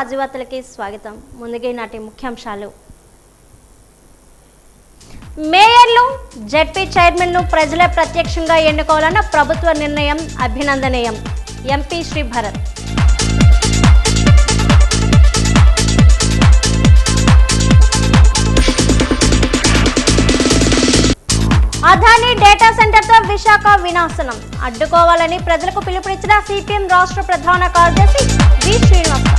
తాజావార్తలకి స్వాగతం. ముందుగా నాటి ముఖ్యాంశాలు. మేయర్లు, జెడ్పీ చైర్మన్ను ప్రజలే ప్రత్యక్షంగా ఎన్నుకోవాలన్న ప్రభుత్వ నిర్ణయం అభినందనీయం. ఎంపీ శ్రీ భరత్. అదానీ డేటా సెంటర్తో విశాఖ వినాశనం అడ్డుకోవాలని ప్రజలకు పిలుపునిచ్చిన సిపిఎం రాష్ట్ర ప్రధాన కార్యదర్శి వి శ్రీనివాస.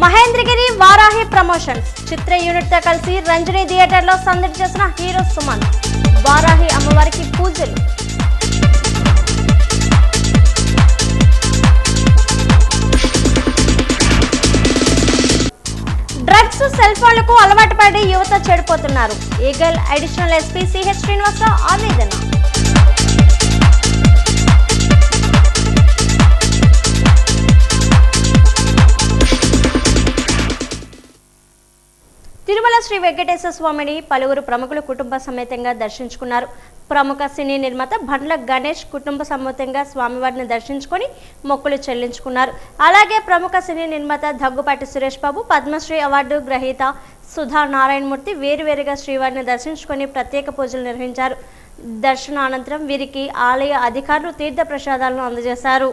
మహేంద్రగిరి వారాహి ప్రమోషన్స్ చిత్ర యూనిట్ తో కలిసి రంజనీ థియేటర్ లో సందడి చేసిన హీరో సుమన్. వారాహి అమ్మవారికి పూజలు. డ్రగ్స్, సెల్ ఫోన్లకు అలవాటు పడి యువత చెడిపోతున్నారు. Eagle additional SP CH Srinivasarao ఆవేదన. తిరుమల శ్రీ వెంకటేశ్వర స్వామిని పలువురు ప్రముఖులు కుటుంబ సమేతంగా దర్శించుకున్నారు. ప్రముఖ సినీ నిర్మాత బండ్ల గణేష్ కుటుంబ సమేతంగా స్వామివారిని దర్శించుకొని మొక్కులు చెల్లించుకున్నారు. అలాగే ప్రముఖ సినీ నిర్మాత దగ్గుపాటి సురేష్ బాబు, పద్మశ్రీ అవార్డు గ్రహీత సుధా నారాయణమూర్తి వేరువేరుగా శ్రీవారిని దర్శించుకొని ప్రత్యేక పూజలు నిర్వహించారు. దర్శనానంతరం వీరికి ఆలయ అధికారులు తీర్థ ప్రసాదాలను అందజేశారు.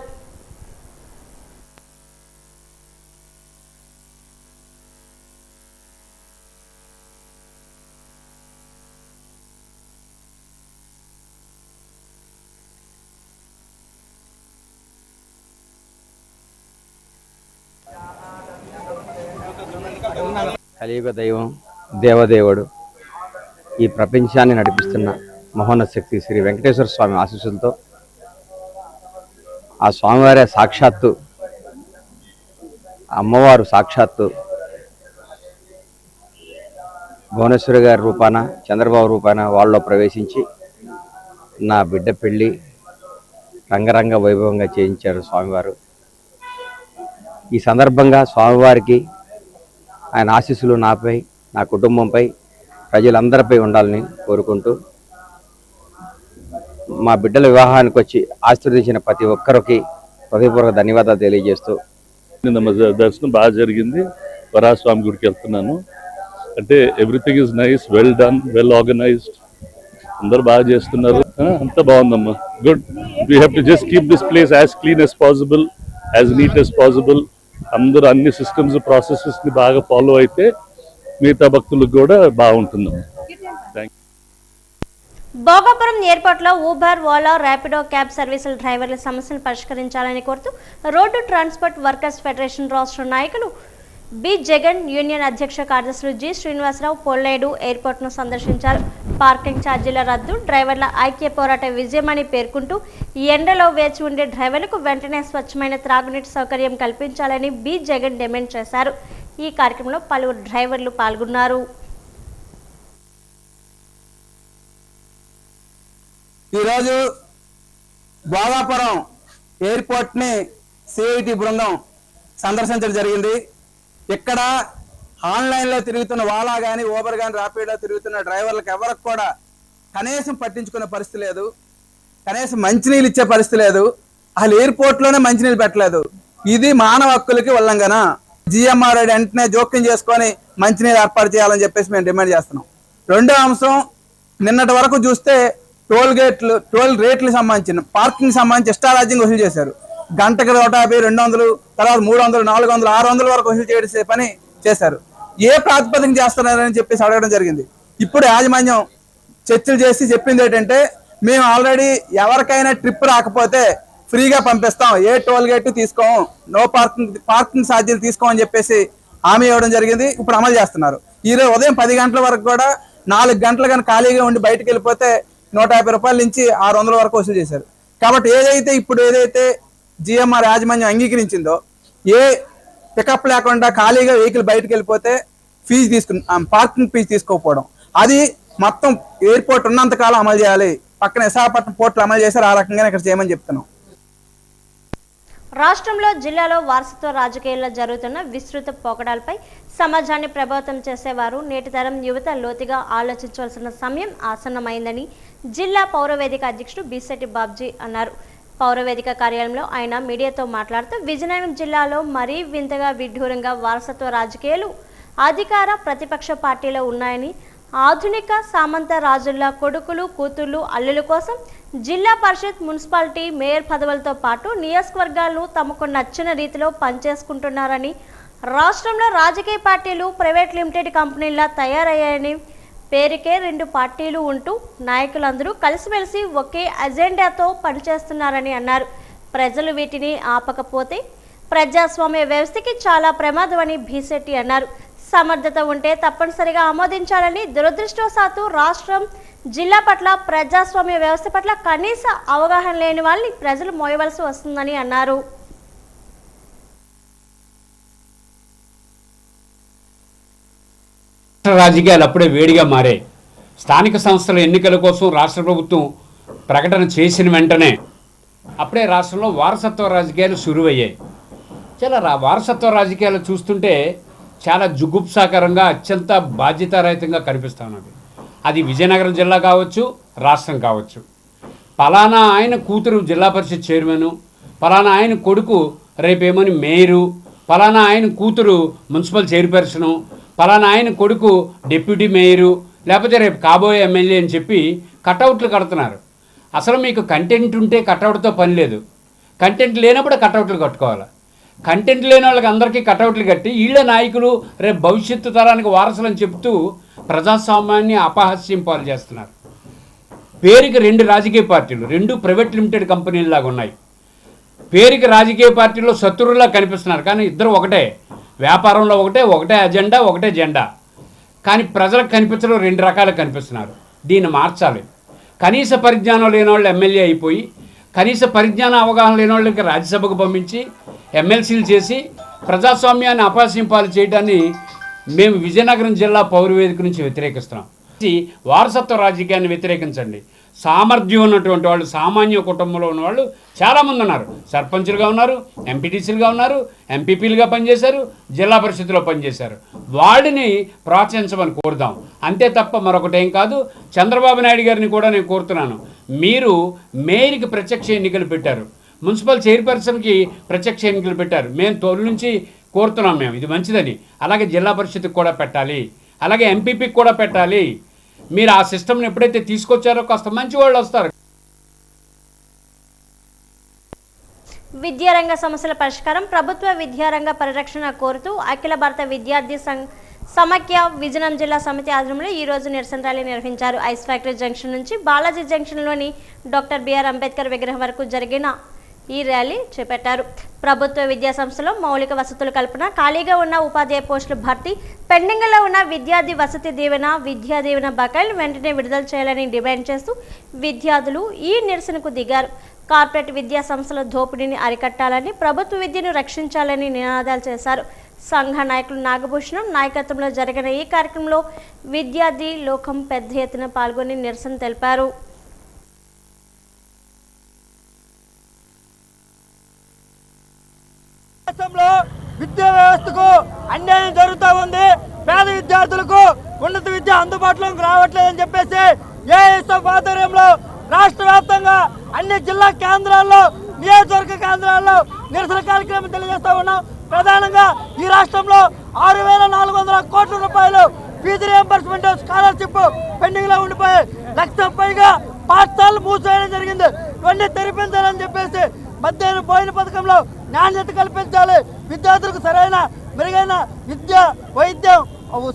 కలియుగ దైవం, దేవదేవుడు, ఈ ప్రపంచాన్ని నడిపిస్తున్న మహోన్నత శక్తి శ్రీ వెంకటేశ్వర స్వామి ఆశీస్సులతో ఆ స్వామివారే సాక్షాత్తు అమ్మవారు సాక్షాత్తు భువనేశ్వరి గారి రూపాన, చంద్రబాబు రూపాన వాళ్ళలో ప్రవేశించి నా బిడ్డ పెళ్ళి రంగరంగ వైభవంగా చేయించారు స్వామివారు. ఈ సందర్భంగా స్వామివారికి ఆయన ఆశీస్సులు నాపై, నా కుటుంబంపై, ప్రజలందరిపై ఉండాలని కోరుకుంటూ మా బిడ్డల వివాహానికి వచ్చి ఆశీర్వదించిన ప్రతి ఒక్కరికి హృదయపూర్వక ధన్యవాదాలు తెలియజేస్తూ. దర్శనం బాగా జరిగింది. వరాహస్వామి గుడికి వెళ్తున్నాను. అంటే everything is nice, well done, well organized. అందరూ బాగా చేస్తున్నారు. అంతా బాగుందమ్మా. Good. We have to just keep this place as clean as possible, as neat as possible. అందరూ అన్ని సిస్టమ్స్, ప్రాసెసెస్ని బాగా ఫాలో అయితే మిగతా భక్తులకు కూడా బాగుంటుందమ్మా. భోగాపురం ఎయిర్పోర్ట్లో ఊబర్, ఓలా, ర్యాపిడో క్యాబ్ సర్వీసుల డ్రైవర్ల సమస్యలు పరిష్కరించాలని కోరుతూ రోడ్డు ట్రాన్స్పోర్ట్ వర్కర్స్ ఫెడరేషన్ రాష్ట్ర నాయకులు బి జగన్, యూనియన్ అధ్యక్ష కార్యదర్శులు జి శ్రీనివాసరావు పొల్లేడు ఎయిర్పోర్ట్ను సందర్శించారు. పార్కింగ్ ఛార్జీల రద్దు డ్రైవర్ల ఐక్య పోరాట విజయమని పేర్కొంటూ ఎండలో వేచి ఉండే డ్రైవర్లకు వెంటనే స్వచ్ఛమైన త్రాగునీటి సౌకర్యం కల్పించాలని బి జగన్ డిమాండ్ చేశారు. ఈ కార్యక్రమంలో పలువురు డ్రైవర్లు పాల్గొన్నారు. ఈరోజు భోగాపురం ఎయిర్పోర్ట్ని సిఐటి బృందం సందర్శించడం జరిగింది. ఇక్కడ ఆన్లైన్లో తిరుగుతున్న వాలా కానీ, ఊబర్ కానీ, ర్యాపిడో తిరుగుతున్న డ్రైవర్లకు ఎవరికి కూడా కనీసం పట్టించుకునే పరిస్థితి లేదు. కనీసం మంచినీళ్ళు ఇచ్చే పరిస్థితి లేదు. అసలు ఎయిర్పోర్ట్లోనే మంచినీళ్ళు పెట్టలేదు. ఇది మానవ హక్కులకి ఉల్లంఘన. జిఎంఆర్ వెంటనే జోక్యం చేసుకొని మంచినీళ్ళు ఏర్పాటు చేయాలని చెప్పేసి మేము డిమాండ్ చేస్తున్నాం. రెండో అంశం, నిన్నటి వరకు చూస్తే టోల్ రేట్లు సంబంధించిన, పార్కింగ్ సంబంధించి ఇష్టారాజ్యంగా వసూలు చేశారు. గంటకి 150, 200, తర్వాత 300, 400, 600 వరకు వసూలు చేసే పని చేశారు. ఏ ప్రాతిపదికన చేస్తున్నారని చెప్పేసి అడగడం జరిగింది. ఇప్పుడు యాజమాన్యం చర్చలు చేసి చెప్పింది ఏంటంటే, మేము ఆల్రెడీ ఎవరికైనా ట్రిప్ రాకపోతే ఫ్రీగా పంపిస్తాం, ఏ టోల్ గేట్ తీసుకోం, నో పార్కింగ్ ఛార్జీలు తీసుకోమని చెప్పేసి హామీ ఇవ్వడం జరిగింది. ఇప్పుడు అమలు చేస్తున్నారు. ఈరోజు ఉదయం 10 గంటల వరకు కూడా 4 గంటలు కానీ ఖాళీగా ఉండి బయటకు వెళ్ళిపోతే 150 రూపాయల నుంచి 600 వరకు వసూలు చేశారు. కాబట్టి ఏదైతే జిఎంఆర్ యాజమాన్యం అంగీకరించిందో, ఏ పికప్ లేకుండా ఖాళీగా వెహికల్ బయటకు వెళ్ళిపోతే పార్కింగ్ ఫీజు తీసుకోకపోవడం, అది మొత్తం ఎయిర్పోర్ట్ ఉన్నంతకాలం అమలు చేయాలి. పక్కన విశాఖపట్నం పోర్టులు అమలు చేశారు, ఆ రకంగా ఇక్కడ చేయమని చెప్తున్నాం. రాష్ట్రంలో జిల్లాలో వారసత్వ రాజకీయాల్లో జరుగుతున్న విస్తృత పోకడాలపై సమాజాన్ని ప్రభావితం చేసేవారు నేటి తరం యువత లోతుగా ఆలోచించవలసిన సమయం ఆసన్నమైందని జిల్లా పౌరవేదిక అధ్యక్షుడు బిశెట్టి బాబ్జీ అన్నారు. పౌరవేదిక కార్యాలయంలో ఆయన మీడియాతో మాట్లాడుతూ విజయనగరం జిల్లాలో మరీ వింతగా విడ్డూరంగా వారసత్వ రాజకీయాలు అధికార ప్రతిపక్ష పార్టీలో ఉన్నాయని, ఆధునిక సామంత రాజుల కొడుకులు కూతుళ్లు అల్లుల కోసం జిల్లా పరిషత్ మున్సిపాలిటీ మేయర్ పదవులతో పాటు నియోజకవర్గాలను తమకు నచ్చిన రీతిలో పనిచేసుకుంటున్నారని, రాష్ట్రంలో రాజకీయ పార్టీలు ప్రైవేట్ లిమిటెడ్ కంపెనీలా తయారయ్యాయని, పేరుకే 2 పార్టీలు ఉంటూ నాయకులందరూ కలిసిమెలిసి ఒకే అజెండాతో పనిచేస్తున్నారని అన్నారు. ప్రజలు వీటిని ఆపకపోతే ప్రజాస్వామ్య వ్యవస్థకి చాలా ప్రమాదమని బిశెట్టి అన్నారు. సమర్థత ఉంటే తప్పనిసరిగా ఆమోదించాలని, దురదృష్టవశాత్తు రాష్ట్రం జిల్లా పట్ల ప్రజాస్వామ్య వ్యవస్థ పట్ల కనీస అవగాహన లేని వాళ్ళని ప్రజలు మోయవలసి వస్తుందని అన్నారు. రాజకీయాలు అప్పుడే వేడిగా మారాయి. స్థానిక సంస్థల ఎన్నికల కోసం రాష్ట్ర ప్రభుత్వం ప్రకటన చేసిన వెంటనే అప్పుడే రాష్ట్రంలో వారసత్వ రాజకీయాలు సురువయ్యాయి. చాలా వారసత్వ రాజకీయాలు చూస్తుంటే చాలా జుగుప్సాకరంగా, అత్యంత బాధ్యతారహితంగా కనిపిస్తూ ఉన్నది. అది విజయనగరం జిల్లా కావచ్చు, రాష్ట్రం కావచ్చు. పలానా ఆయన కూతురు జిల్లా పరిషత్ చైర్మను, పలానా ఆయన కొడుకు రేపేమని మేయరు, పలానా ఆయన కూతురు మున్సిపల్ చైర్పర్సను, పలానా ఆయన కొడుకు డిప్యూటీ మేయరు, లేకపోతే రేపు కాబోయే ఎమ్మెల్యే అని చెప్పి కటౌట్లు కడుతున్నారు. అసలు మీకు కంటెంట్ ఉంటే కటౌట్తో పని లేదు. కంటెంట్ లేనప్పుడు కటౌట్లు కట్టుకోవాలి. కంటెంట్ లేని వాళ్ళకి అందరికీ కటౌట్లు కట్టి వీళ్ళ నాయకులు రేపు భవిష్యత్తు తరానికి వారసులని చెప్తూ ప్రజాస్వామ్యాన్ని అపహాస్యం పాలు చేస్తున్నారు. పేరుకి 2 రాజకీయ పార్టీలు, 2 ప్రైవేట్ లిమిటెడ్ కంపెనీలాగా ఉన్నాయి. పేరుకి రాజకీయ పార్టీలో శత్రువులా కనిపిస్తున్నారు, కానీ ఇద్దరు ఒకటే. వ్యాపారంలో ఒకటే అజెండా, ఒకటే జెండా. కానీ ప్రజలకు కనిపించడం 2 రకాలు కనిపిస్తున్నారు. దీన్ని మార్చాలి. కనీస పరిజ్ఞానం లేని వాళ్ళు ఎమ్మెల్యే అయిపోయి, కనీస పరిజ్ఞాన అవగాహన లేని వాళ్ళకి రాజ్యసభకు పంపించి ఎమ్మెల్సీలు చేసి ప్రజాస్వామ్యాన్ని అపహాస్యంపాలు చేయడాన్ని మేము విజయనగరం జిల్లా పౌరవేదిక నుంచి వ్యతిరేకిస్తున్నాం. వారసత్వ రాజకీయాన్ని వ్యతిరేకించండి. సామర్థ్యం ఉన్నటువంటి వాళ్ళు, సామాన్య కుటుంబంలో ఉన్నవాళ్ళు చాలామంది ఉన్నారు. సర్పంచులుగా ఉన్నారు, ఎంపీటీసీలుగా ఉన్నారు, ఎంపీపీలుగా పనిచేశారు, జిల్లా పరిషత్లో పనిచేశారు. వాళ్ళని ప్రోత్సహించమని కోరుదాం. అంతే తప్ప మరొకటేం కాదు. చంద్రబాబు నాయుడు గారిని కూడా నేను కోరుతున్నాను, మీరు మేయర్కి ప్రత్యక్ష ఎన్నికలు పెట్టారు, మున్సిపల్ చైర్పర్సన్కి ప్రత్యక్ష ఎన్నికలు పెట్టారు. మేము తొలి నుంచి కోరుతున్నాం, మేము ఇది మంచిదని. అలాగే జిల్లా పరిషత్కి కూడా పెట్టాలి, అలాగే ఎంపీపీకి కూడా పెట్టాలి. మీరు ఆ సిస్టమ్ని ఎప్పుడైతే తీసుకొచ్చారో కాస్త మంచి వాళ్ళు వస్తారు. విద్యారంగ సమస్యల పరిష్కారం, ప్రభుత్వ విద్యారంగ పరిరక్షణ కోరుతూ అఖిల భారత విద్యార్థి సమాఖ్య విజయనగరం జిల్లా సమితి ఆధ్వర్యంలో ఈ రోజు నిరసన ర్యాలీ నిర్వహించారు. ఐస్ ఫ్యాక్టరీ జంక్షన్ నుంచి బాలాజీ జంక్షన్లోని డాక్టర్ బిఆర్ అంబేద్కర్ విగ్రహం వరకు జరిగిన ఈ ర్యాలీ చేపట్టారు. ప్రభుత్వ విద్యా సంస్థలో మౌలిక వసతుల కల్పన, ఖాళీగా ఉన్న ఉపాధ్యాయ పోస్టుల భర్తీ, పెండింగ్లో ఉన్న విద్యార్థి వసతి దీవెన, విద్యా దీవెన బకాయిలు వెంటనే విడుదల చేయాలని డిమాండ్ చేస్తూ విద్యార్థులు ఈ నిరసనకు దిగారు. కార్పొరేట్ విద్యా సంస్థల దోపిడీని అరికట్టాలని, ప్రభుత్వ విద్యను రక్షించాలని నినాదాలు చేశారు. సంఘ నాయకులు నాగభూషణం నాయకత్వంలో జరిగిన ఈ కార్యక్రమంలో విద్యార్థి లోకం పెద్ద ఎత్తున పాల్గొని నిరసన తెలిపారు. విద్యా వ్యవస్థకు అన్యాయం జరుగుతూ ఉంది. పేద విద్యార్థులకు ఉన్నత విద్య అందుబాటులోకి రావట్లేదని చెప్పేసి ఏఎస్ఎఫ్ ఆధ్వర్యంలో రాష్ట్ర వ్యాప్తంగా అన్ని జిల్లా కేంద్రాల్లో, నియోజకవర్గ కేంద్రాల్లో నిరసన కార్యక్రమం తెలియజేస్తా ఉన్నాం. ప్రధానంగా ఈ రాష్ట్రంలో 6,400 కోట్ల రూపాయలు ఫీజు రియంబర్స్మెంట్, స్కాలర్షిప్ పెండింగ్ లో ఉండిపోయి 1,00,000 పైగా పాఠశాలలు మూసివేయడం జరిగింది. ఇవన్నీ తెరిపించాలని చెప్పేసి మధ్యాహ్నం పోయిన పథకంలో నాణ్యత కల్పించాలి, విద్యార్థులకు సరైన మెరుగైన విద్య, వైద్యం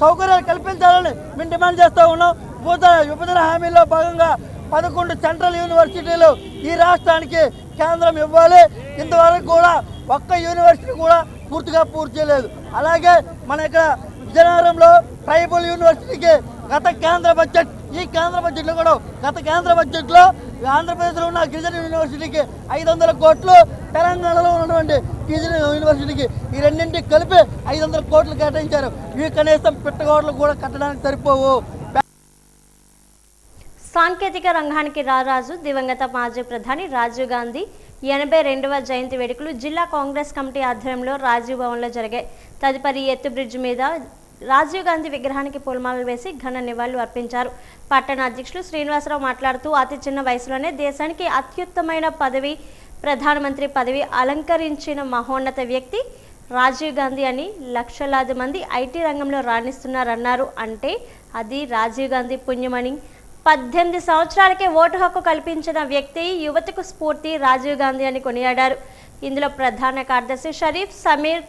సౌకర్యాలు కల్పించాలని మేము డిమాండ్ చేస్తూ ఉన్నాం. విభజన హామీల్లో భాగంగా 11 సెంట్రల్ యూనివర్సిటీలు ఈ రాష్ట్రానికి కేంద్రం ఇవ్వాలి. ఇంతవరకు కూడా ఒక్క యూనివర్సిటీ కూడా పూర్తి చేయలేదు. అలాగే మన ఇక్కడ విజయనగరంలో ట్రైబల్ యూనివర్సిటీకి గత కేంద్ర బడ్జెట్, ఈ కేంద్ర బడ్జెట్లో కూడా గత కేంద్ర బడ్జెట్లో ఆంధ్రప్రదేశ్లో ఉన్న గిరిజన యూనివర్సిటీకి 500 కోట్లు, తెలంగాణలో ఉన్నటువంటి గిరిజన యూనివర్సిటీకి ఈ రెండింటికి కలిపి 500 కోట్లు కేటాయించారు. ఇవి కనీసం పిట్టగోడలు కూడా కట్టడానికి సరిపోవు. సాంకేతిక రంగానికి రారాజు దివంగత మాజీ ప్రధాని రాజీవ్ గాంధీ 82వ జయంతి వేడుకలు జిల్లా కాంగ్రెస్ కమిటీ ఆధ్వర్యంలో రాజీవ్ భవన్లో జరిగాయి. తదుపరి ఎత్తు బ్రిడ్జ్ మీద రాజీవ్ గాంధీ విగ్రహానికి పూలమాలలు వేసి ఘన నివాళులు అర్పించారు. పట్టణ అధ్యక్షులు శ్రీనివాసరావు మాట్లాడుతూ అతి చిన్న వయసులోనే దేశానికి అత్యుత్తమైన పదవి ప్రధానమంత్రి పదవి అలంకరించిన మహోన్నత వ్యక్తి రాజీవ్ గాంధీ అని లక్షలాది మంది ఐటీ రంగంలో రాణిస్తున్నారన్నారు. అంటే అది రాజీవ్ గాంధీ పుణ్యమని 18 సంవత్సరాలకే ఓటు హక్కు కల్పించిన వ్యక్తి యువతకు స్ఫూర్తి రాజీవ్ గాంధీ అని కొనియాడారు. ఇందులో ప్రధాన కార్యదర్శి షరీఫ్, సమీర్,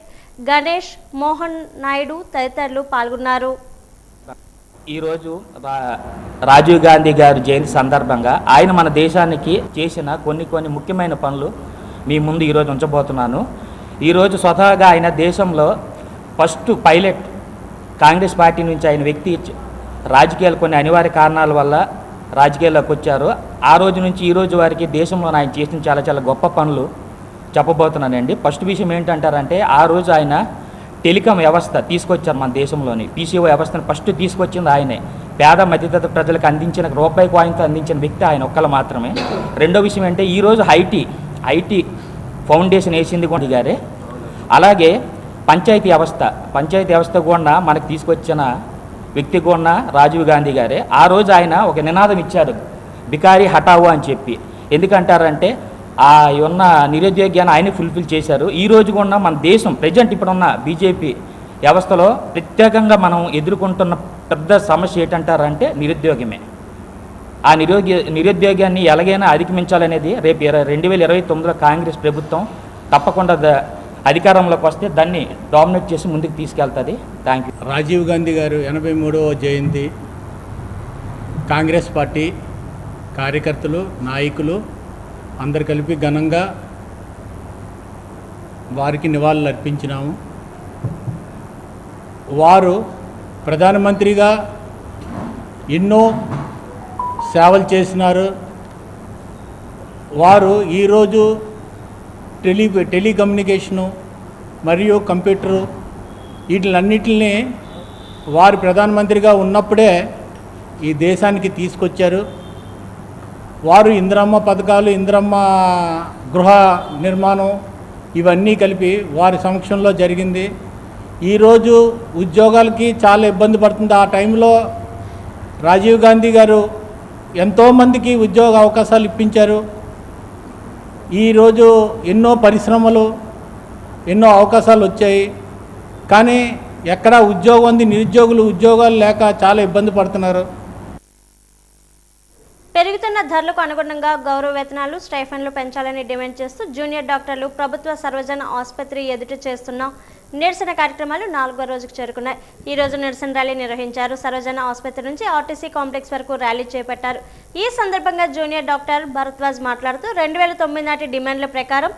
గణేష్, మోహన్ నాయుడు తదితరులు పాల్గొన్నారు. ఈరోజు రాజీవ్ గాంధీ గారి జయంతి సందర్భంగా ఆయన మన దేశానికి చేసిన కొన్ని ముఖ్యమైన పనులు మీ ముందు ఈరోజు ఉంచబోతున్నాను. ఈరోజు స్వతహాగా ఆయన దేశంలో ఫస్ట్ పైలట్ కాంగ్రెస్ పార్టీ నుంచి ఆయన వ్యక్తి రాజకీయాలు కొన్ని అనివార్య కారణాల వల్ల రాజకీయాల్లోకి వచ్చారు. ఆ రోజు నుంచి ఈ రోజు వారికి దేశంలో ఆయన చేసిన చాలా గొప్ప పనులు చెప్పబోతున్నానండి. ఫస్ట్ విషయం ఏంటంటారంటే ఆ రోజు ఆయన టెలికాం వ్యవస్థ తీసుకొచ్చారు మన దేశంలోని. పీసీఓ వ్యవస్థను ఫస్ట్ తీసుకొచ్చింది ఆయనే. పేద మధ్యతరగతి ప్రజలకు అందించిన రూపాయి కాయిన్తో అందించిన వ్యక్తి ఆయన ఒక్కరు మాత్రమే. రెండో విషయం అంటే ఈరోజు ఐటీ ఫౌండేషన్ వేసింది కూడా గారే. అలాగే పంచాయతీ వ్యవస్థ కూడా మనకు తీసుకొచ్చిన వ్యక్తి కూడా రాజీవ్ గాంధీ గారే. ఆ రోజు ఆయన ఒక నినాదం ఇచ్చారు, బికారీ హటావో అని చెప్పి. ఎందుకంటారంటే ఆ ఉన్న నిరుద్యోగాన్ని ఆయనే ఫుల్ఫిల్ చేశారు. ఈ రోజు కూడా మన దేశం ప్రజెంట్ ఇప్పుడున్న బీజేపీ వ్యవస్థలో ప్రత్యేకంగా మనం ఎదుర్కొంటున్న పెద్ద సమస్య ఏంటంటారంటే నిరుద్యోగమే. ఆ నిరుద్యోగాన్ని ఎలాగైనా అధిగమించాలనేది రేపు 2029లో కాంగ్రెస్ ప్రభుత్వం తప్పకుండా అధికారంలోకి వస్తే దాన్ని డామినేట్ చేసి ముందుకు తీసుకెళ్తుంది. Thank you. రాజీవ్ గాంధీ గారు 83వ జయంతి కాంగ్రెస్ పార్టీ కార్యకర్తలు, నాయకులు అందరు కలిపి ఘనంగా వారికి నివాళులు అర్పించినాము. వారు ప్రధానమంత్రిగా ఎన్నో సేవలు చేసినారు. వారు ఈరోజు టెలికమ్యూనికేషను మరియు కంప్యూటరు వీటిలన్నిటిని వారు ప్రధానమంత్రిగా ఉన్నప్పుడే ఈ దేశానికి తీసుకొచ్చారు. వారు ఇందిరమ్మ పథకాలు, ఇందిరమ్మ గృహ నిర్మాణం ఇవన్నీ కలిపి వారి సమక్షంలో జరిగింది. ఈరోజు ఉద్యోగాలకి చాలా ఇబ్బంది పడుతుంది. ఆ టైంలో రాజీవ్ గాంధీ గారు ఎంతోమందికి ఉద్యోగ అవకాశాలు ఇప్పించారు. ఈరోజు ఎన్నో పరిశ్రమలు, ఎన్నో అవకాశాలు వచ్చాయి. కానీ ఎక్కడా ఉద్యోగం ఉంది, నిరుద్యోగులు ఉద్యోగాలు లేక చాలా ఇబ్బంది పడుతున్నారు. పెరుగుతున్న ధరలకు అనుగుణంగా గౌరవ వేతనాలు, స్టైఫండ్లు పెంచాలని డిమాండ్ చేస్తూ జూనియర్ డాక్టర్లు ప్రభుత్వ సర్వజన ఆసుపత్రి ఎదుట చేస్తున్న నిరసన కార్యక్రమాలు 4వ రోజుకు చేరుకున్నాయి. ఈ రోజు నిరసన ర్యాలీ నిర్వహించారు. సర్వజన ఆసుపత్రి నుంచి ఆర్టీసీ కాంప్లెక్స్ వరకు ర్యాలీ చేపట్టారు. ఈ సందర్భంగా జూనియర్ డాక్టర్ భరద్వాజ్ మాట్లాడుతూ 2009 నాటి డిమాండ్ల ప్రకారం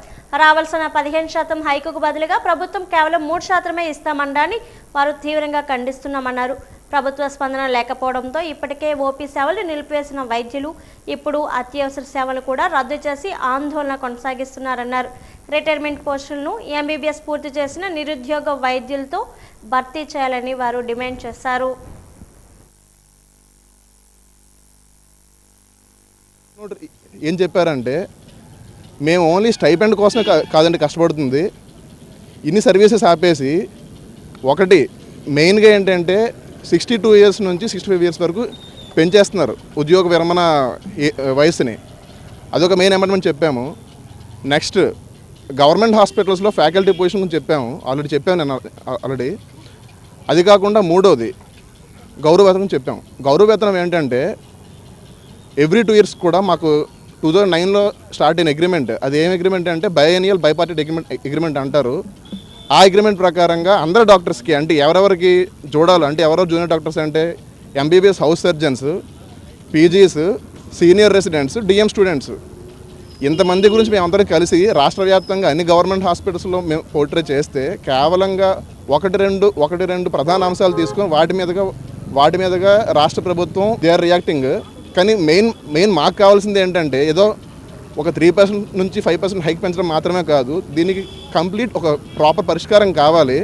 రావాల్సిన 15% హైకుకు బదులుగా ప్రభుత్వం కేవలం 3% ఇస్తామనడాన్ని వారు తీవ్రంగా ఖండిస్తున్నామన్నారు. ప్రభుత్వ స్పందన లేకపోవడంతో ఇప్పటికే ఓపీ సేవలు నిలిపివేసిన వైద్యులు ఇప్పుడు అత్యవసర సేవలు కూడా రద్దు చేసి ఆందోళన కొనసాగిస్తున్నారన్నారు. రిటైర్మెంట్ పోస్టులను ఎంబీబీఎస్ పూర్తి చేసిన నిరుద్యోగ వైద్యులతో భర్తీ చేయాలని వారు డిమాండ్ చేశారు. ఏం చెప్పారంటే మేము ఓన్లీ స్టైపెండ్ కోసమే కాదండి కష్టపడుతుంది, ఇన్ని సర్వీసెస్ ఆపేసి ఒకటి మెయిన్గా ఏంటంటే 62 ఇయర్స్ నుంచి 65 ఇయర్స్ వరకు పెంచేస్తున్నారు ఉద్యోగ విరమణ వయసుని. అదొక మెయిన్ అమెండ్మెంట్ చెప్పాము. నెక్స్ట్ గవర్నమెంట్ హాస్పిటల్స్లో ఫ్యాకల్టీ పొజిషన్ గురించి చెప్పాము నేను ఆల్రెడీ. అది కాకుండా మూడోది గౌరవ వేతనం చెప్పాము. గౌరవ వేతనం ఏంటంటే ఎవ్రీ 2 ఇయర్స్ కూడా మాకు 2009లో స్టార్ట్ అయిన అగ్రిమెంట్. అది ఏం అగ్రిమెంట్ అంటే బైఎనియల్ బైపార్టీ అగ్రిమెంట్ అంటారు. ఆ అగ్రిమెంట్ ప్రకారంగా అందరు డాక్టర్స్కి అంటే ఎవరెవరికి చూడాలి అంటే ఎవరెవరు జూనియర్ డాక్టర్స్ అంటే MBBS house surgeons, PGs, senior residents, DM students, ఇంతమంది గురించి మేము అందరం కలిసి రాష్ట్ర వ్యాప్తంగా అన్ని గవర్నమెంట్ హాస్పిటల్స్లో మేము పోర్ట్రే చేస్తే కేవలంగా ఒకటి రెండు ప్రధాన అంశాలు తీసుకొని వాటి మీదుగా రాష్ట్ర ప్రభుత్వం దే ఆర్ రియాక్టింగ్. కానీ మెయిన్ మాకు కావాల్సింది ఏంటంటే ఏదో ఒక 3% నుంచి 5% హైక్ పెంచడం మాత్రమే కాదు, దీనికి కంప్లీట్ ఒక ప్రాపర్ పరిష్కారం కావాలి.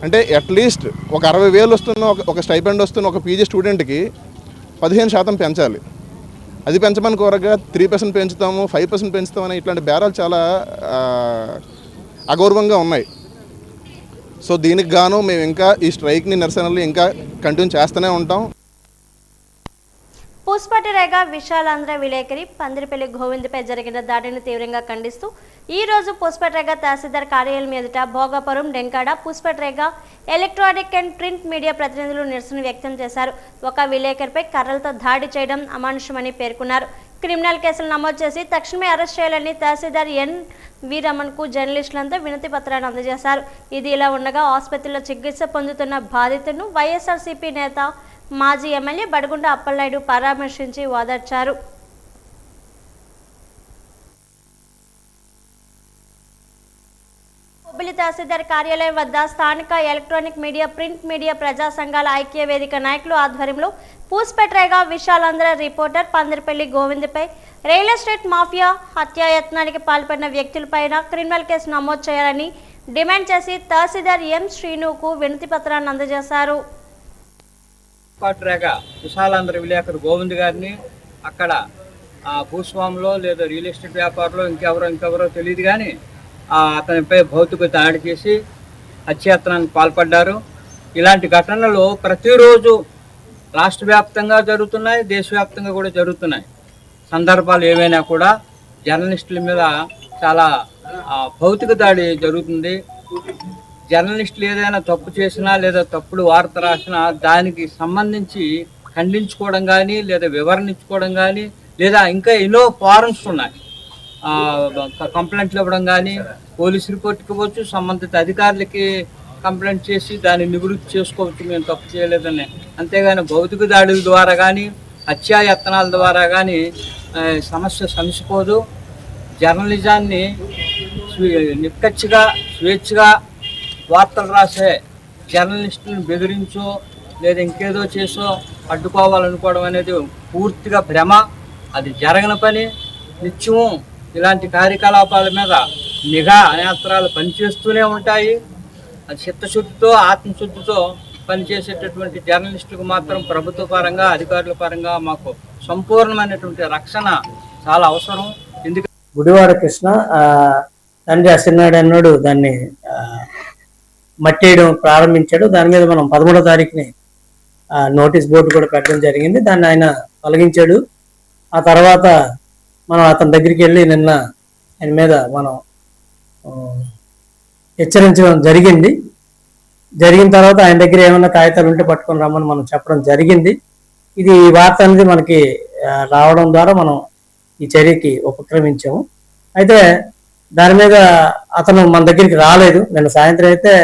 అంటే అట్లీస్ట్ ఒక 60,000 వస్తున్న ఒక స్టైపెండ్ వస్తున్న ఒక పీజీ స్టూడెంట్కి 15% పెంచాలి. అది పెంచమని కోరగా 3% పెంచుతాము, 5% పెంచుతామని ఇట్లాంటి బేరాలు చాలా అగౌరవంగా ఉన్నాయి. సో దీనికి గాను మేము ఇంకా ఈ స్ట్రైక్ని నిరసనలు ఇంకా కంటిన్యూ చేస్తూనే ఉంటాం. పూస్పాటి రేగా విశాలాంధ్ర విలేకరి పందిరిపల్లి గోవింద్పై జరిగిన దాడిని తీవ్రంగా ఖండిస్తూ ఈ రోజు పూస్పాటి రేగా తహసీల్దార్ కార్యాలయం ఎదుట Bhogapuram, Denkada, Puspati Rega electronic and print media ప్రతినిధులు నిరసన వ్యక్తం చేశారు. ఒక విలేకరిపై కర్రలతో దాడి చేయడం అమానుషమని పేర్కొన్నారు. క్రిమినల్ కేసులు నమోదు చేసి తక్షణమే అరెస్ట్ చేయాలని తహసీల్దార్ ఎన్.వి. రమణ్కు జర్నలిస్టులంతా వినతి పత్రాన్ని అందజేశారు. ఇది ఇలా ఉండగా ఆసుపత్రిలో చికిత్స పొందుతున్న బాధితులను వైఎస్ఆర్సీపీ నేత మాజీ ఎమ్మెల్యే బడిగుంట అప్పలనాయుడు పరామర్శించి ఓదార్చారు. హుబ్లీ తహసీల్దార్ కార్యాలయం వద్ద స్థానిక ఎలక్ట్రానిక్ మీడియా, ప్రింట్ మీడియా ప్రజా సంఘాల ఐక్య వేదిక నాయకులు ఆధ్వర్యంలో పూస్పాటి రేగా విశాలాంధ్ర రిపోర్టర్ పందిరిపల్లి గోవింద్పై రియల్ ఎస్టేట్ మాఫియా హత్యాయత్నానికి పాల్పడిన వ్యక్తులపైన క్రిమినల్ కేసు నమోదు చేయాలని డిమాండ్ చేసి తహసీల్దార్ ఎం. శ్రీనుకు వినతి పత్రాన్ని అందజేశారు. పూస్పాటి రేగా విశాలాంధ్ర విలేకరు గోవింద్ గారిని అక్కడ భూస్వామిలో లేదా రియల్ ఎస్టేట్ వ్యాపారంలో ఇంకెవరో తెలియదు కానీ అతనిపై భౌతిక దాడి చేసి హత్యాయత్నానికి పాల్పడ్డారు. ఇలాంటి ఘటనలు ప్రతిరోజు రాష్ట్ర వ్యాప్తంగా జరుగుతున్నాయి, దేశవ్యాప్తంగా కూడా జరుగుతున్నాయి. సందర్భాలు ఏవైనా కూడా జర్నలిస్టుల మీద చాలా భౌతిక దాడి జరుగుతుంది. జర్నలిస్టులు ఏదైనా తప్పు చేసినా లేదా తప్పుడు వార్త రాసినా దానికి సంబంధించి ఖండించుకోవడం కానీ లేదా వివరణ ఇచ్చుకోవడం కానీ లేదా ఇంకా ఎన్నో ఫారమ్స్ ఉన్నాయి. కంప్లైంట్లు ఇవ్వడం కానీ, పోలీస్ రిపోర్ట్కి ఇవ్వచ్చు, సంబంధిత అధికారులకి కంప్లైంట్ చేసి దాన్ని నివృత్తి చేసుకోవచ్చు, మేము తప్పు చేయలేదని. అంతేగాని భౌతిక దాడుల ద్వారా కానీ హత్యాయత్నాల ద్వారా కానీ సమస్య సమసిపోదు. జర్నలిజాన్ని నిక్కచ్చిగా స్వేచ్ఛగా వార్తలు రాసే జర్నలిస్టులను బెదిరించో లేదా ఇంకేదో చేసో అడ్డుకోవాలనుకోవడం అనేది పూర్తిగా భ్రమ. అది జరగని పని. నిత్యము ఇలాంటి కార్యకలాపాల మీద నిఘా నేత్రాలు పనిచేస్తూనే ఉంటాయి. అది చిత్తశుద్ధితో, ఆత్మశుద్ధితో పనిచేసేటటువంటి జర్నలిస్టులకు మాత్రం ప్రభుత్వ పరంగా, అధికారుల పరంగా మాకు సంపూర్ణమైనటువంటి రక్షణ చాలా అవసరం. ఎందుకంటే గుడివాడ కృష్ణ తండ్రి అసినాడు అన్నాడు దాన్ని మట్టేయడం ప్రారంభించాడు. దాని మీద మనం 13వ తారీఖుని నోటీస్ బోర్డు కూడా పెట్టడం జరిగింది. దాన్ని ఆయన తొలగించాడు. ఆ తర్వాత మనం అతని దగ్గరికి వెళ్ళి నిన్న ఆయన మీద మనం హెచ్చరించడం జరిగింది. జరిగిన తర్వాత ఆయన దగ్గర ఏమైనా కాగితాలు ఉంటే పట్టుకొని రమ్మని మనం చెప్పడం జరిగింది. ఇది ఈ వార్త అనేది మనకి రావడం ద్వారా మనం ఈ చర్యకి ఉపక్రమించాము. అయితే దాని మీద అతను మన దగ్గరికి రాలేదు. నిన్న సాయంత్రం అయితే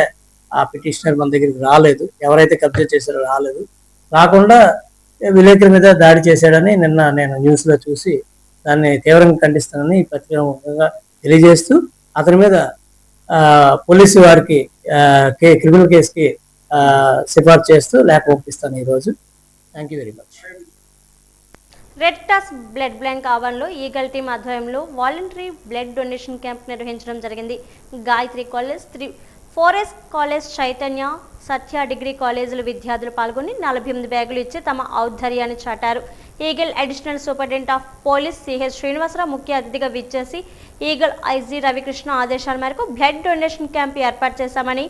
ఆ పిటిషనర్ మన దగ్గరికి రాలేదు. ఎవరైతే కబ్జా చేశారో రాలేదు. రాకుండా విలేకరుల మీద దాడి చేశాడని నిన్న నేను న్యూస్లో చూసి దాన్ని తీవ్రంగా ఖండిస్తానని ఈ పత్రికగా తెలియజేస్తూ అతని మీద పోలీసు వారికి క్రిమినల్ కేసుకి సిఫార్సు చేస్తూ లేఖ పంపిస్తాను ఈరోజు. Thank you very much. Red cross blood bank ఆవరణలో ఈగల్ టీం ఆధ్వర్యంలో వాలంటరీ బ్లడ్ డొనేషన్ క్యాంప్ నిర్వహించడం జరిగింది. Gayatri college, 4S college, Chaitanya, Satya degree కాలేజీల విద్యార్థులు పాల్గొని 48 బ్యాగులు ఇచ్చి తమ ఔద్ధర్యాన్ని చాటారు. Eagle additional superintendent of police CH Srinivasarao ముఖ్య అతిథిగా విచ్చేసి ఈగల్ ఐజీ రవికృష్ణ ఆదేశాల మేరకు బ్లడ్ డొనేషన్ క్యాంప్ ఏర్పాటు చేశామని,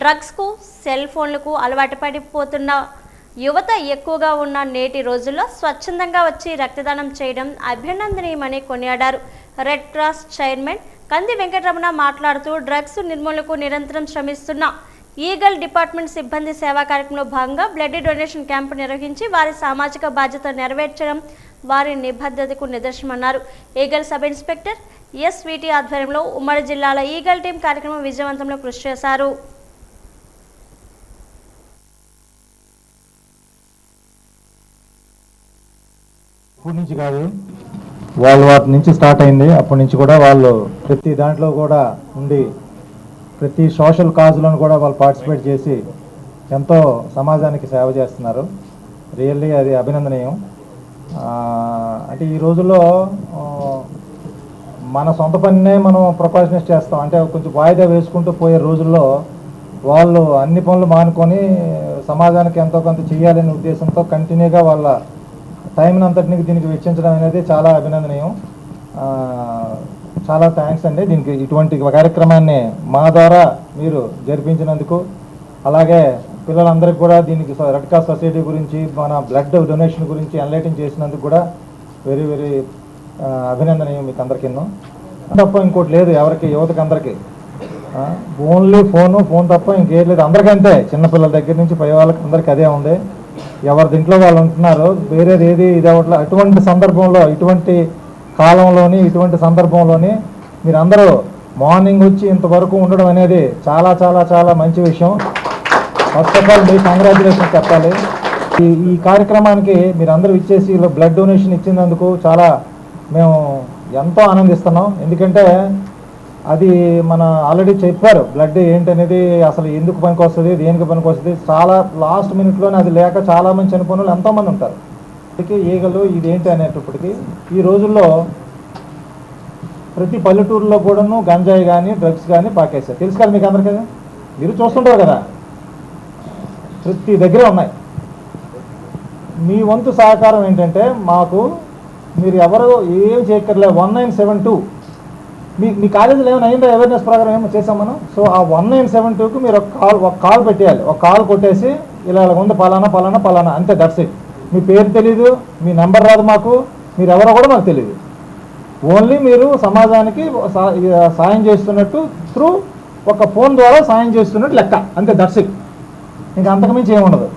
డ్రగ్స్కు, సెల్ ఫోన్లకు అలవాటు పడిపోతున్న యువత ఎక్కువగా ఉన్న నేటి రోజుల్లో స్వచ్ఛందంగా వచ్చి రక్తదానం చేయడం అభినందనీయమని కొనియాడారు. రెడ్ క్రాస్ చైర్మన్ కంది వెంకటరమణ మాట్లాడుతూ డ్రగ్స్ నిర్మూలనకు నిరంతరం శ్రమిస్తున్న ఈగల్ డిపార్ట్మెంట్ సిబ్బంది సేవా కార్యక్రమంలో భాగంగా బ్లడ్ డొనేషన్ క్యాంపు నిర్వహించి వారి సామాజిక బాధ్యత నెరవేర్చడం వారి నిబద్ధతకు నిదర్శనమన్నారు. ఈగల్ సబ్ ఇన్స్పెక్టర్ ఎస్.వి.టి ఆధ్వర్యంలో ఉమ్మడి జిల్లాల ఈగల్ టీం కార్యక్రమం విజయవంతంలో కృషి చేశారు. ఇప్పటి నుంచి కాదు, వాళ్ళు వాటి నుంచి స్టార్ట్ అయింది. అప్పటి నుంచి కూడా వాళ్ళు ప్రతి దాంట్లో కూడా ఉండి ప్రతి సోషల్ కాజులను కూడా వాళ్ళు పార్టిసిపేట్ చేసి ఎంతో సమాజానికి సేవ చేస్తున్నారు. రియల్లీ అది అభినందనీయం. అంటే ఈ రోజుల్లో మన సొంత పనినే మనం ప్రొపాషనేట్ చేస్తాం. అంటే కొంచెం వాయిదా వేసుకుంటూ పోయే రోజుల్లో వాళ్ళు అన్ని పనులు మానుకొని సమాజానికి ఎంతో కొంత చేయాలనే ఉద్దేశంతో కంటిన్యూగా వాళ్ళ టైంని అంతటిని దీనికి వెచ్చించడం అనేది చాలా అభినందనీయం. చాలా థ్యాంక్స్ అండి. దీనికి ఇటువంటి కార్యక్రమాన్ని మా ద్వారా మీరు జరిపించినందుకు, అలాగే పిల్లలందరికీ కూడా దీనికి రెడ్ క్రాస్ సొసైటీ గురించి, మన బ్లడ్ డొనేషన్ గురించి ఎన్లైటింగ్ చేసినందుకు కూడా వెరీ వెరీ అభినందనీయం మీకు అందరికీ. తప్ప ఇంకోటి లేదు ఎవరికి, యువతకి అందరికీ. ఓన్లీ ఫోన్ తప్ప ఇంకేం లేదు. అందరికంటే చిన్నపిల్లల దగ్గర నుంచి పై వాళ్ళకి అందరికీ అదే ఉంది. ఎవరి దీంట్లో వాళ్ళు ఉంటున్నారు, వేరేది ఏది ఇది అవ్వట్లేదు. అటువంటి సందర్భంలో, ఇటువంటి కాలంలోని, ఇటువంటి సందర్భంలోని మీరందరూ మార్నింగ్ వచ్చి ఇంతవరకు ఉండడం అనేది చాలా చాలా చాలా మంచి విషయం. ఫస్ట్ ఆఫ్ ఆల్ మీకు కంగ్రాచులేషన్ చెప్పాలి. ఈ కార్యక్రమానికి మీరందరూ ఇచ్చేసి బ్లడ్ డొనేషన్ ఇచ్చినందుకు చాలా మేము ఎంతో ఆనందిస్తున్నాం. ఎందుకంటే అది మన ఆల్రెడీ చెప్పారు బ్లడ్ ఏంటనేది, అసలు ఎందుకు పనికి వస్తుంది, దేనికి పనికి వస్తుంది. చాలా లాస్ట్ మినిట్లోనే అది లేక చాలామంది చనిపోయిన వాళ్ళు ఎంతోమంది ఉంటారు. ఈగలు ఇదేంటి అనేటప్పటికీ ఈ రోజుల్లో ప్రతి పల్లెటూరులో కూడాను గంజాయి కానీ డ్రగ్స్ కానీ పాకేశారు. తెలుసు కదా మీకు అందరికీ, మీరు చూస్తుంటారు కదా, ప్రతి దగ్గరే ఉన్నాయి. మీ వంతు సహకారం ఏంటంటే మాకు మీరు ఎవరు ఏం చేయక్కర్లేదు. 1972 మీ కాలేజీలో ఏమైనా అయిందా, అవేర్నెస్ ప్రోగ్రామ్ ఏమో చేసాం మనం. సో ఆ 1972కు మీరు ఒక కాల్ పెట్టేయాలి. ఒక కాల్ కొట్టేసి ఇలా ఉంది పలానా అంతే, దట్స్ ఇట్. మీ పేరు తెలీదు, మీ నెంబర్ రాదు మాకు, మీరు ఎవరో కూడా మాకు తెలియదు. ఓన్లీ మీరు సమాజానికి సాయం చేస్తున్నట్టు త్రూ ఒక ఫోన్ ద్వారా సాయం చేస్తున్నట్టు లెక్క, అంతే, దట్స్ ఇట్. ఇంకా అంతకుమించి ఏముండదు.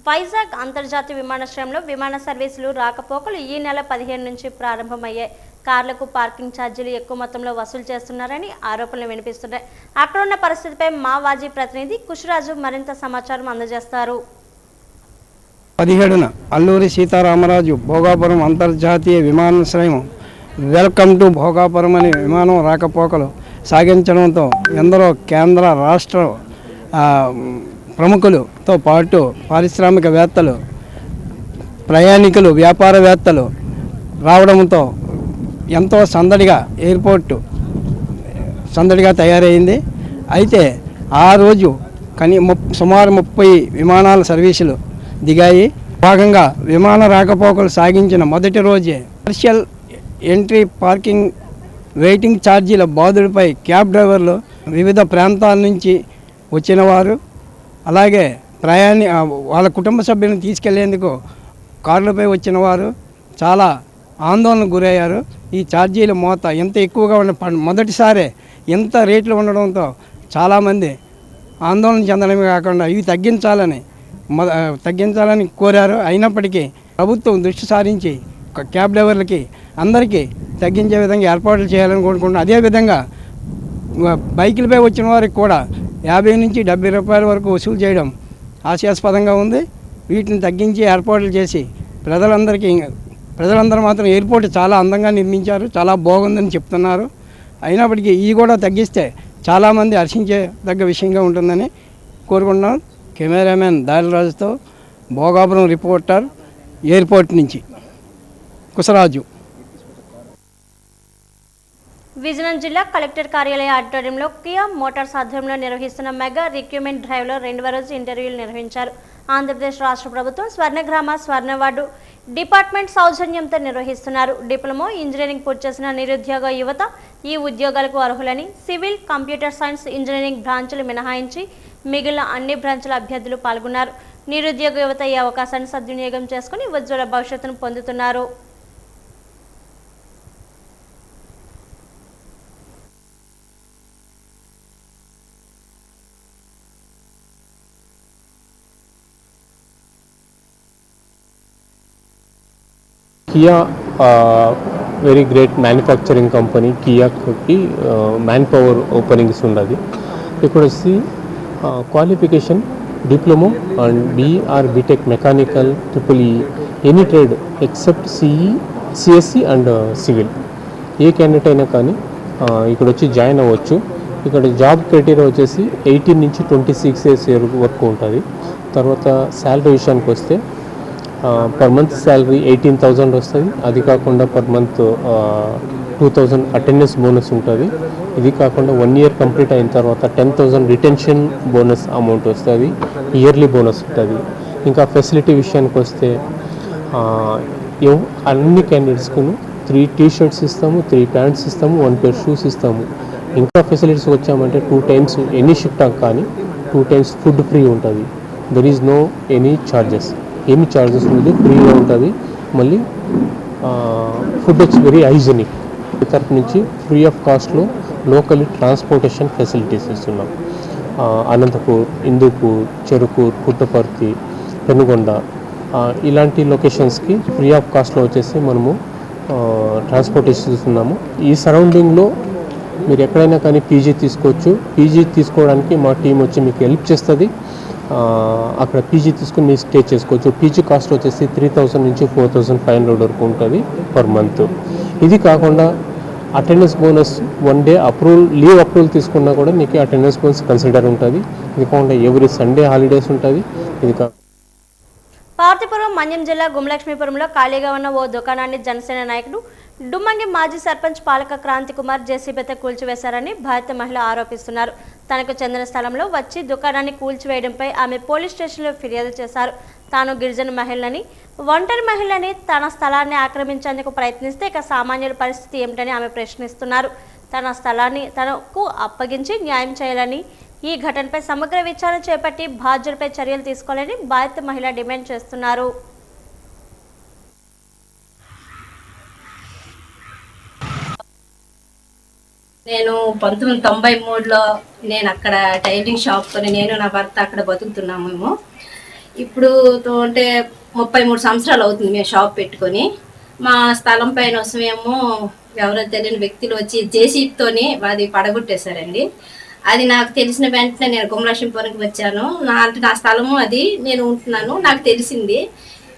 వైజాగ్ అంతర్జాతీయ విమానాశ్రయంలో విమాన సర్వీసులు రాకపోకలు ఈ నెల 15 నుంచి ప్రారంభమయ్యాయి. కార్లకు పార్కింగ్ ఛార్జీలు ఎక్కువ మొత్తంలో వసూలు చేస్తున్నారని ఆరోపణలు వినిపిస్తున్నాయి. అక్కడున్న పరిస్థితిపై మా వాజీ ప్రతినిధి కుషరాజు మరింత సమాచారం అందజేస్తారు. 17న అల్లూరి సీతారామరాజు భోగాపురం అంతర్జాతీయ విమానాశ్రయం వెల్కమ్ టు భోగాపురం అనే విమానం రాకపోకలు సాగించడంతో ఎందరో కేంద్ర రాష్ట్ర ప్రముఖులతో పాటు పారిశ్రామికవేత్తలు, ప్రయాణికులు, వ్యాపారవేత్తలు రావడంతో ఎంతో సందడిగా ఎయిర్పోర్టు సందడిగా తయారైంది. అయితే ఆ రోజు సుమారు 30 విమానాల సర్వీసులు దిగాయి. భాగంగా విమాన రాకపోకలు సాగించిన మొదటి రోజే కమర్షియల్ ఎంట్రీ, పార్కింగ్, వెయిటింగ్ ఛార్జీల బాధుడిపై క్యాబ్ డ్రైవర్లు, వివిధ ప్రాంతాల నుంచి వచ్చిన వారు, అలాగే వాళ్ళ కుటుంబ సభ్యులను తీసుకెళ్లేందుకు కార్లపై వచ్చిన వారు చాలా ఆందోళనకు గురయ్యారు. ఈ ఛార్జీల మోత ఎంత ఎక్కువగా మొదటిసారే ఎంత రేట్లు ఉండడంతో చాలామంది ఆందోళన చెందడమే కాకుండా ఇవి తగ్గించాలని కోరారు. అయినప్పటికీ ప్రభుత్వం దృష్టి సారించి క్యాబ్ డ్రైవర్లకి అందరికీ తగ్గించే విధంగా ఏర్పాట్లు చేయాలని కోరుకుంటున్నాం. అదేవిధంగా బైకులపై వచ్చిన వారికి కూడా 50 నుంచి 70 రూపాయల వరకు వసూలు చేయడం హాస్యాస్పదంగా ఉంది. వీటిని తగ్గించి ఏర్పాట్లు చేసి ప్రజలందరూ మాత్రం ఎయిర్పోర్ట్ చాలా అందంగా నిర్మించారు, చాలా బాగుందని చెప్తున్నారు. అయినప్పటికీ ఇవి కూడా తగ్గిస్తే చాలామంది హర్షించేదగ్గ విషయంగా ఉంటుందని కోరుకుంటున్నాను. కెమెరామెన్ దారిరాజుతో భోగాపురం రిపోర్టర్, ఎయిర్పోర్ట్ నుంచి కుసరాజు. విజయనగరం జిల్లా కలెక్టర్ కార్యాలయ ఆడిటోరియంలో కియా మోటార్స్ ఆధ్వర్యంలో నిర్వహిస్తున్న మెగా రిక్రూట్మెంట్ డ్రైవ్లో 2వ రోజు ఇంటర్వ్యూలు నిర్వహించారు. ఆంధ్రప్రదేశ్ రాష్ట్ర ప్రభుత్వం స్వర్ణగ్రామ స్వర్ణవార్డు డిపార్ట్మెంట్ సౌజన్యంతో నిర్వహిస్తున్నారు. డిప్లొమా ఇంజనీరింగ్ పూర్తి చేసిన నిరుద్యోగ యువత ఈ ఉద్యోగాలకు అర్హులని సివిల్, కంప్యూటర్ సైన్స్, ఇంజనీరింగ్ బ్రాంచులు మినహాయించి మిగిలిన అన్ని బ్రాంచుల అభ్యర్థులు పాల్గొన్నారు. నిరుద్యోగ యువత ఈ అవకాశాన్ని సద్వినియోగం చేసుకుని ఉజ్వల భవిష్యత్తును పొందుతున్నారు. Kia very great manufacturing company. కియాకి మ్యాన్ పవర్ ఓపెనింగ్స్ ఉన్నది. ఇక్కడ వచ్చి qualification diploma and BR BTech mechanical, EEE, any trade except CSC and civil. ఏ క్యాండిడేట్ అయినా కానీ ఇక్కడ వచ్చి జాయిన్ అవ్వచ్చు. ఇక్కడ జాబ్ క్రైటీరియా వచ్చేసి 18 నుంచి 26 ఇయర్స్ వరకు ఉంటుంది. తర్వాత శాలరీ విషయానికి వస్తే పర్ మంత్ శాలరీ 18,000 వస్తుంది. అది కాకుండా పర్ మంత్ 2,000 అటెండెన్స్ బోనస్ ఉంటుంది. ఇది కాకుండా 1 ఇయర్ కంప్లీట్ అయిన తర్వాత 10,000 రిటెన్షన్ బోనస్ అమౌంట్ వస్తుంది. ఇయర్లీ బోనస్ ఉంటుంది. ఇంకా ఫెసిలిటీ విషయానికి వస్తే అన్ని క్యాండిడేట్స్కు 3 టీ-షర్ట్స్ ఇస్తాము, 3 ప్యాంట్స్ ఇస్తాము, 1 పేర్ షూస్ ఇస్తాము. ఇంకా ఫెసిలిటీస్ వచ్చామంటే 2 టైమ్స్ ఎనీ షిఫ్ట్ కానీ 2 టైమ్స్ ఫుడ్ ఫ్రీ ఉంటుంది. There is no any charges, ఏమి ఛార్జెస్ ఉండదు, ఫ్రీగా ఉంటుంది. మళ్ళీ ఫుడ్ వచ్చి వెరీ హైజీనిక్. తరఫు నుంచి ఫ్రీ ఆఫ్ కాస్ట్లో లోకల్ ట్రాన్స్పోర్టేషన్ ఫెసిలిటీస్ ఇస్తున్నాం. అనంతపూర్, హిందూపూర్, చెరుకూర్, పుట్టపర్తి, పెనుగొండ ఇలాంటి లొకేషన్స్కి ఫ్రీ ఆఫ్ కాస్ట్లో వచ్చేసి మనము ట్రాన్స్పోర్టేషన్ ఇస్తున్నాము. ఈ సరౌండింగ్లో మీరు ఎక్కడైనా కానీ పీజీ తీసుకోవచ్చు. పీజీ తీసుకోవడానికి మా టీం వచ్చి మీకు హెల్ప్ చేస్తుంది. అక్కడ పీజీ తీసుకుని మీరు స్టే చేసుకోవచ్చు. పీజీ కాస్ట్ వచ్చేసి 3000 నుంచి 4500 వరకు ఉంటుంది పర్ మంత్. ఇది కాకుండా attendance bonus 1 day leave approval తీసుకున్నా కూడా మీకు అటెండెన్స్ బోనస్ కన్సిడర్ ఉంటుంది. ఇది కాకుండా ఎవ్రీ సండే హాలిడేస్ ఉంటుంది. ఇది పార్తీపురం మన్యం జిల్లా గుమలక్ష్మీపురంలో ఖాళీగా ఉన్న ఓ దుకాణాన్ని జనసేన నాయకుడు డుమ్మంగి మాజీ సర్పంచ్ పాలక క్రాంతి కుమార్ జేసీబీతో కూల్చివేశారని బాధిత మహిళ ఆరోపిస్తున్నారు. తనకు చెందిన స్థలంలో వచ్చి దుకాణాన్ని కూల్చివేయడంపై ఆమె పోలీస్ స్టేషన్లో ఫిర్యాదు చేశారు. తాను గిరిజన మహిళని, ఒంటరి మహిళని తన స్థలాన్ని ఆక్రమించేందుకు ప్రయత్నిస్తే ఇక సామాన్యుల పరిస్థితి ఏమిటని ఆమె ప్రశ్నిస్తున్నారు. తన స్థలాన్ని తనకు అప్పగించి న్యాయం చేయాలని, ఈ ఘటనపై సమగ్ర విచారణ చేపట్టి బాధ్యులపై చర్యలు తీసుకోవాలని బాధిత మహిళ డిమాండ్ చేస్తున్నారు. నేను 1993లో నేను అక్కడ టైలరింగ్ షాప్తోనే నేను నా భర్త అక్కడ బతుకుతున్నాము. మేము ఇప్పుడు అంటే 33 సంవత్సరాలు అవుతుంది మేము షాప్ పెట్టుకొని. మా స్థలం పైన వస్తమేమో ఎవరో తెలియని వ్యక్తులు వచ్చి జేసీబీతోని అది పడగొట్టేశారండి. అది నాకు తెలిసిన వెంటనే నేను గుమలక్ష్మీపురంకి వచ్చాను. నా స్థలము అది, నేను ఉంటున్నాను. నాకు తెలిసింది.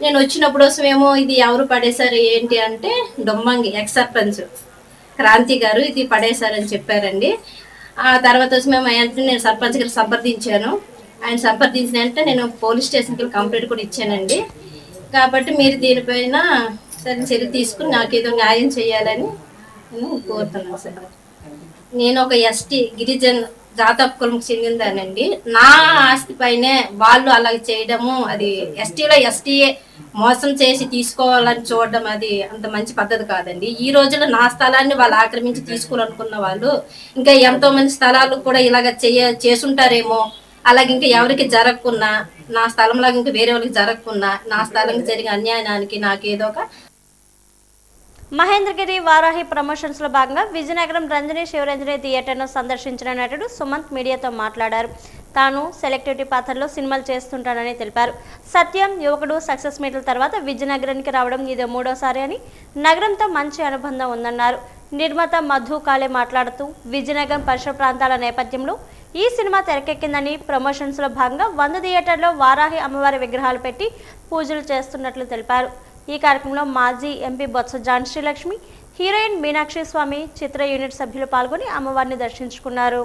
నేను వచ్చినప్పుడు వస్తమేమో ఇది ఎవరు పడేశారు ఏంటి అంటే డొమ్మంగి ఎక్స్ సర్పంచ్ క్రాంతి గారు ఇది పడేశారని చెప్పారండి. ఆ తర్వాత వచ్చి మేము నేను సర్పంచ్ గారు సంప్రదించాను. ఆయన సంప్రదించిన వెంటనే నేను పోలీస్ స్టేషన్కి కంప్లైంట్ కూడా ఇచ్చానండి. కాబట్టి మీరు దీనిపైన సరే చర్య తీసుకుని నాకు ఏదో న్యాయం చేయాలని నేను కోరుతున్నాను సార్. నేను ఒక ఎస్టీ గిరిజన జాతక కులంకి చెందిందానండి. నా ఆస్తి పైనే వాళ్ళు అలాగే చేయడము, అది ఎస్టీఏ మోసం చేసి తీసుకోవాలని చూడడం అది అంత మంచి పద్ధతి కాదండి. ఈ రోజుల్లో నా స్థలాన్ని వాళ్ళు ఆక్రమించి తీసుకోవాలనుకున్న వాళ్ళు ఇంకా ఎంతో మంది స్థలాలు కూడా ఇలాగ చేసుంటారేమో. అలాగే ఇంకా ఎవరికి జరగకున్నా, నా స్థలంలాగా ఇంకా వేరే వాళ్ళకి జరగకున్నా, నా స్థలంకి జరిగే అన్యాయానికి నాకేదో ఒక మహేంద్రగిరి వారాహి ప్రమోషన్స్ లో భాగంగా విజయనగరం రంజని శివరంజని థియేటర్ను సందర్శించిన నటుడు సుమంత్ మీడియాతో మాట్లాడారు. తాను సెలెక్టివిటీ పాత్రలో సినిమాలు చేస్తుంటానని తెలిపారు. సత్యం, యువకుడు సక్సెస్ మీట్ల తర్వాత విజయనగరానికి రావడం ఇదే 3వసారి అని, నగరంతో మంచి అనుబంధం ఉందన్నారు. నిర్మాత మధు కాళే మాట్లాడుతూ విజయనగరం పరిసర ప్రాంతాల నేపథ్యంలో ఈ సినిమా తెరకెక్కిందని, ప్రమోషన్స్ లో భాగంగా 100 థియేటర్లో వారాహి అమ్మవారి విగ్రహాలు పెట్టి పూజలు చేస్తున్నట్లు తెలిపారు. ఈ కార్యక్రమంలో మాజీ ఎంపీ బొత్స ఝాన్సీ లక్ష్మి, హీరోయిన్ మీనాక్షి స్వామి, చిత్ర యూనిట్ సభ్యులు పాల్గొని అమ్మవారిని దర్శించుకున్నారు.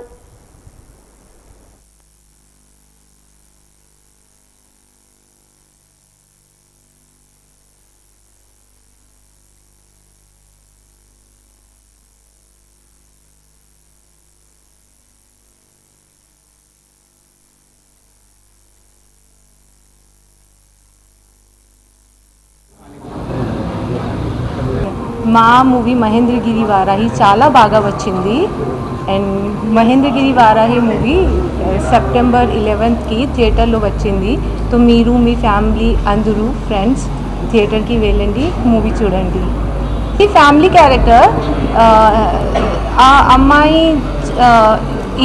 మా మూవీ మహేంద్రగిరి వారాహి చాలా బాగా వచ్చింది. And Mahendragiri Varahi movie September 11కి థియేటర్లో వచ్చింది. సో మీరు మీ ఫ్యామిలీ అందరూ ఫ్రెండ్స్ థియేటర్కి వెళ్ళండి, మూవీ చూడండి. ఈ ఫ్యామిలీ క్యారెక్టర్ ఆ అమ్మాయి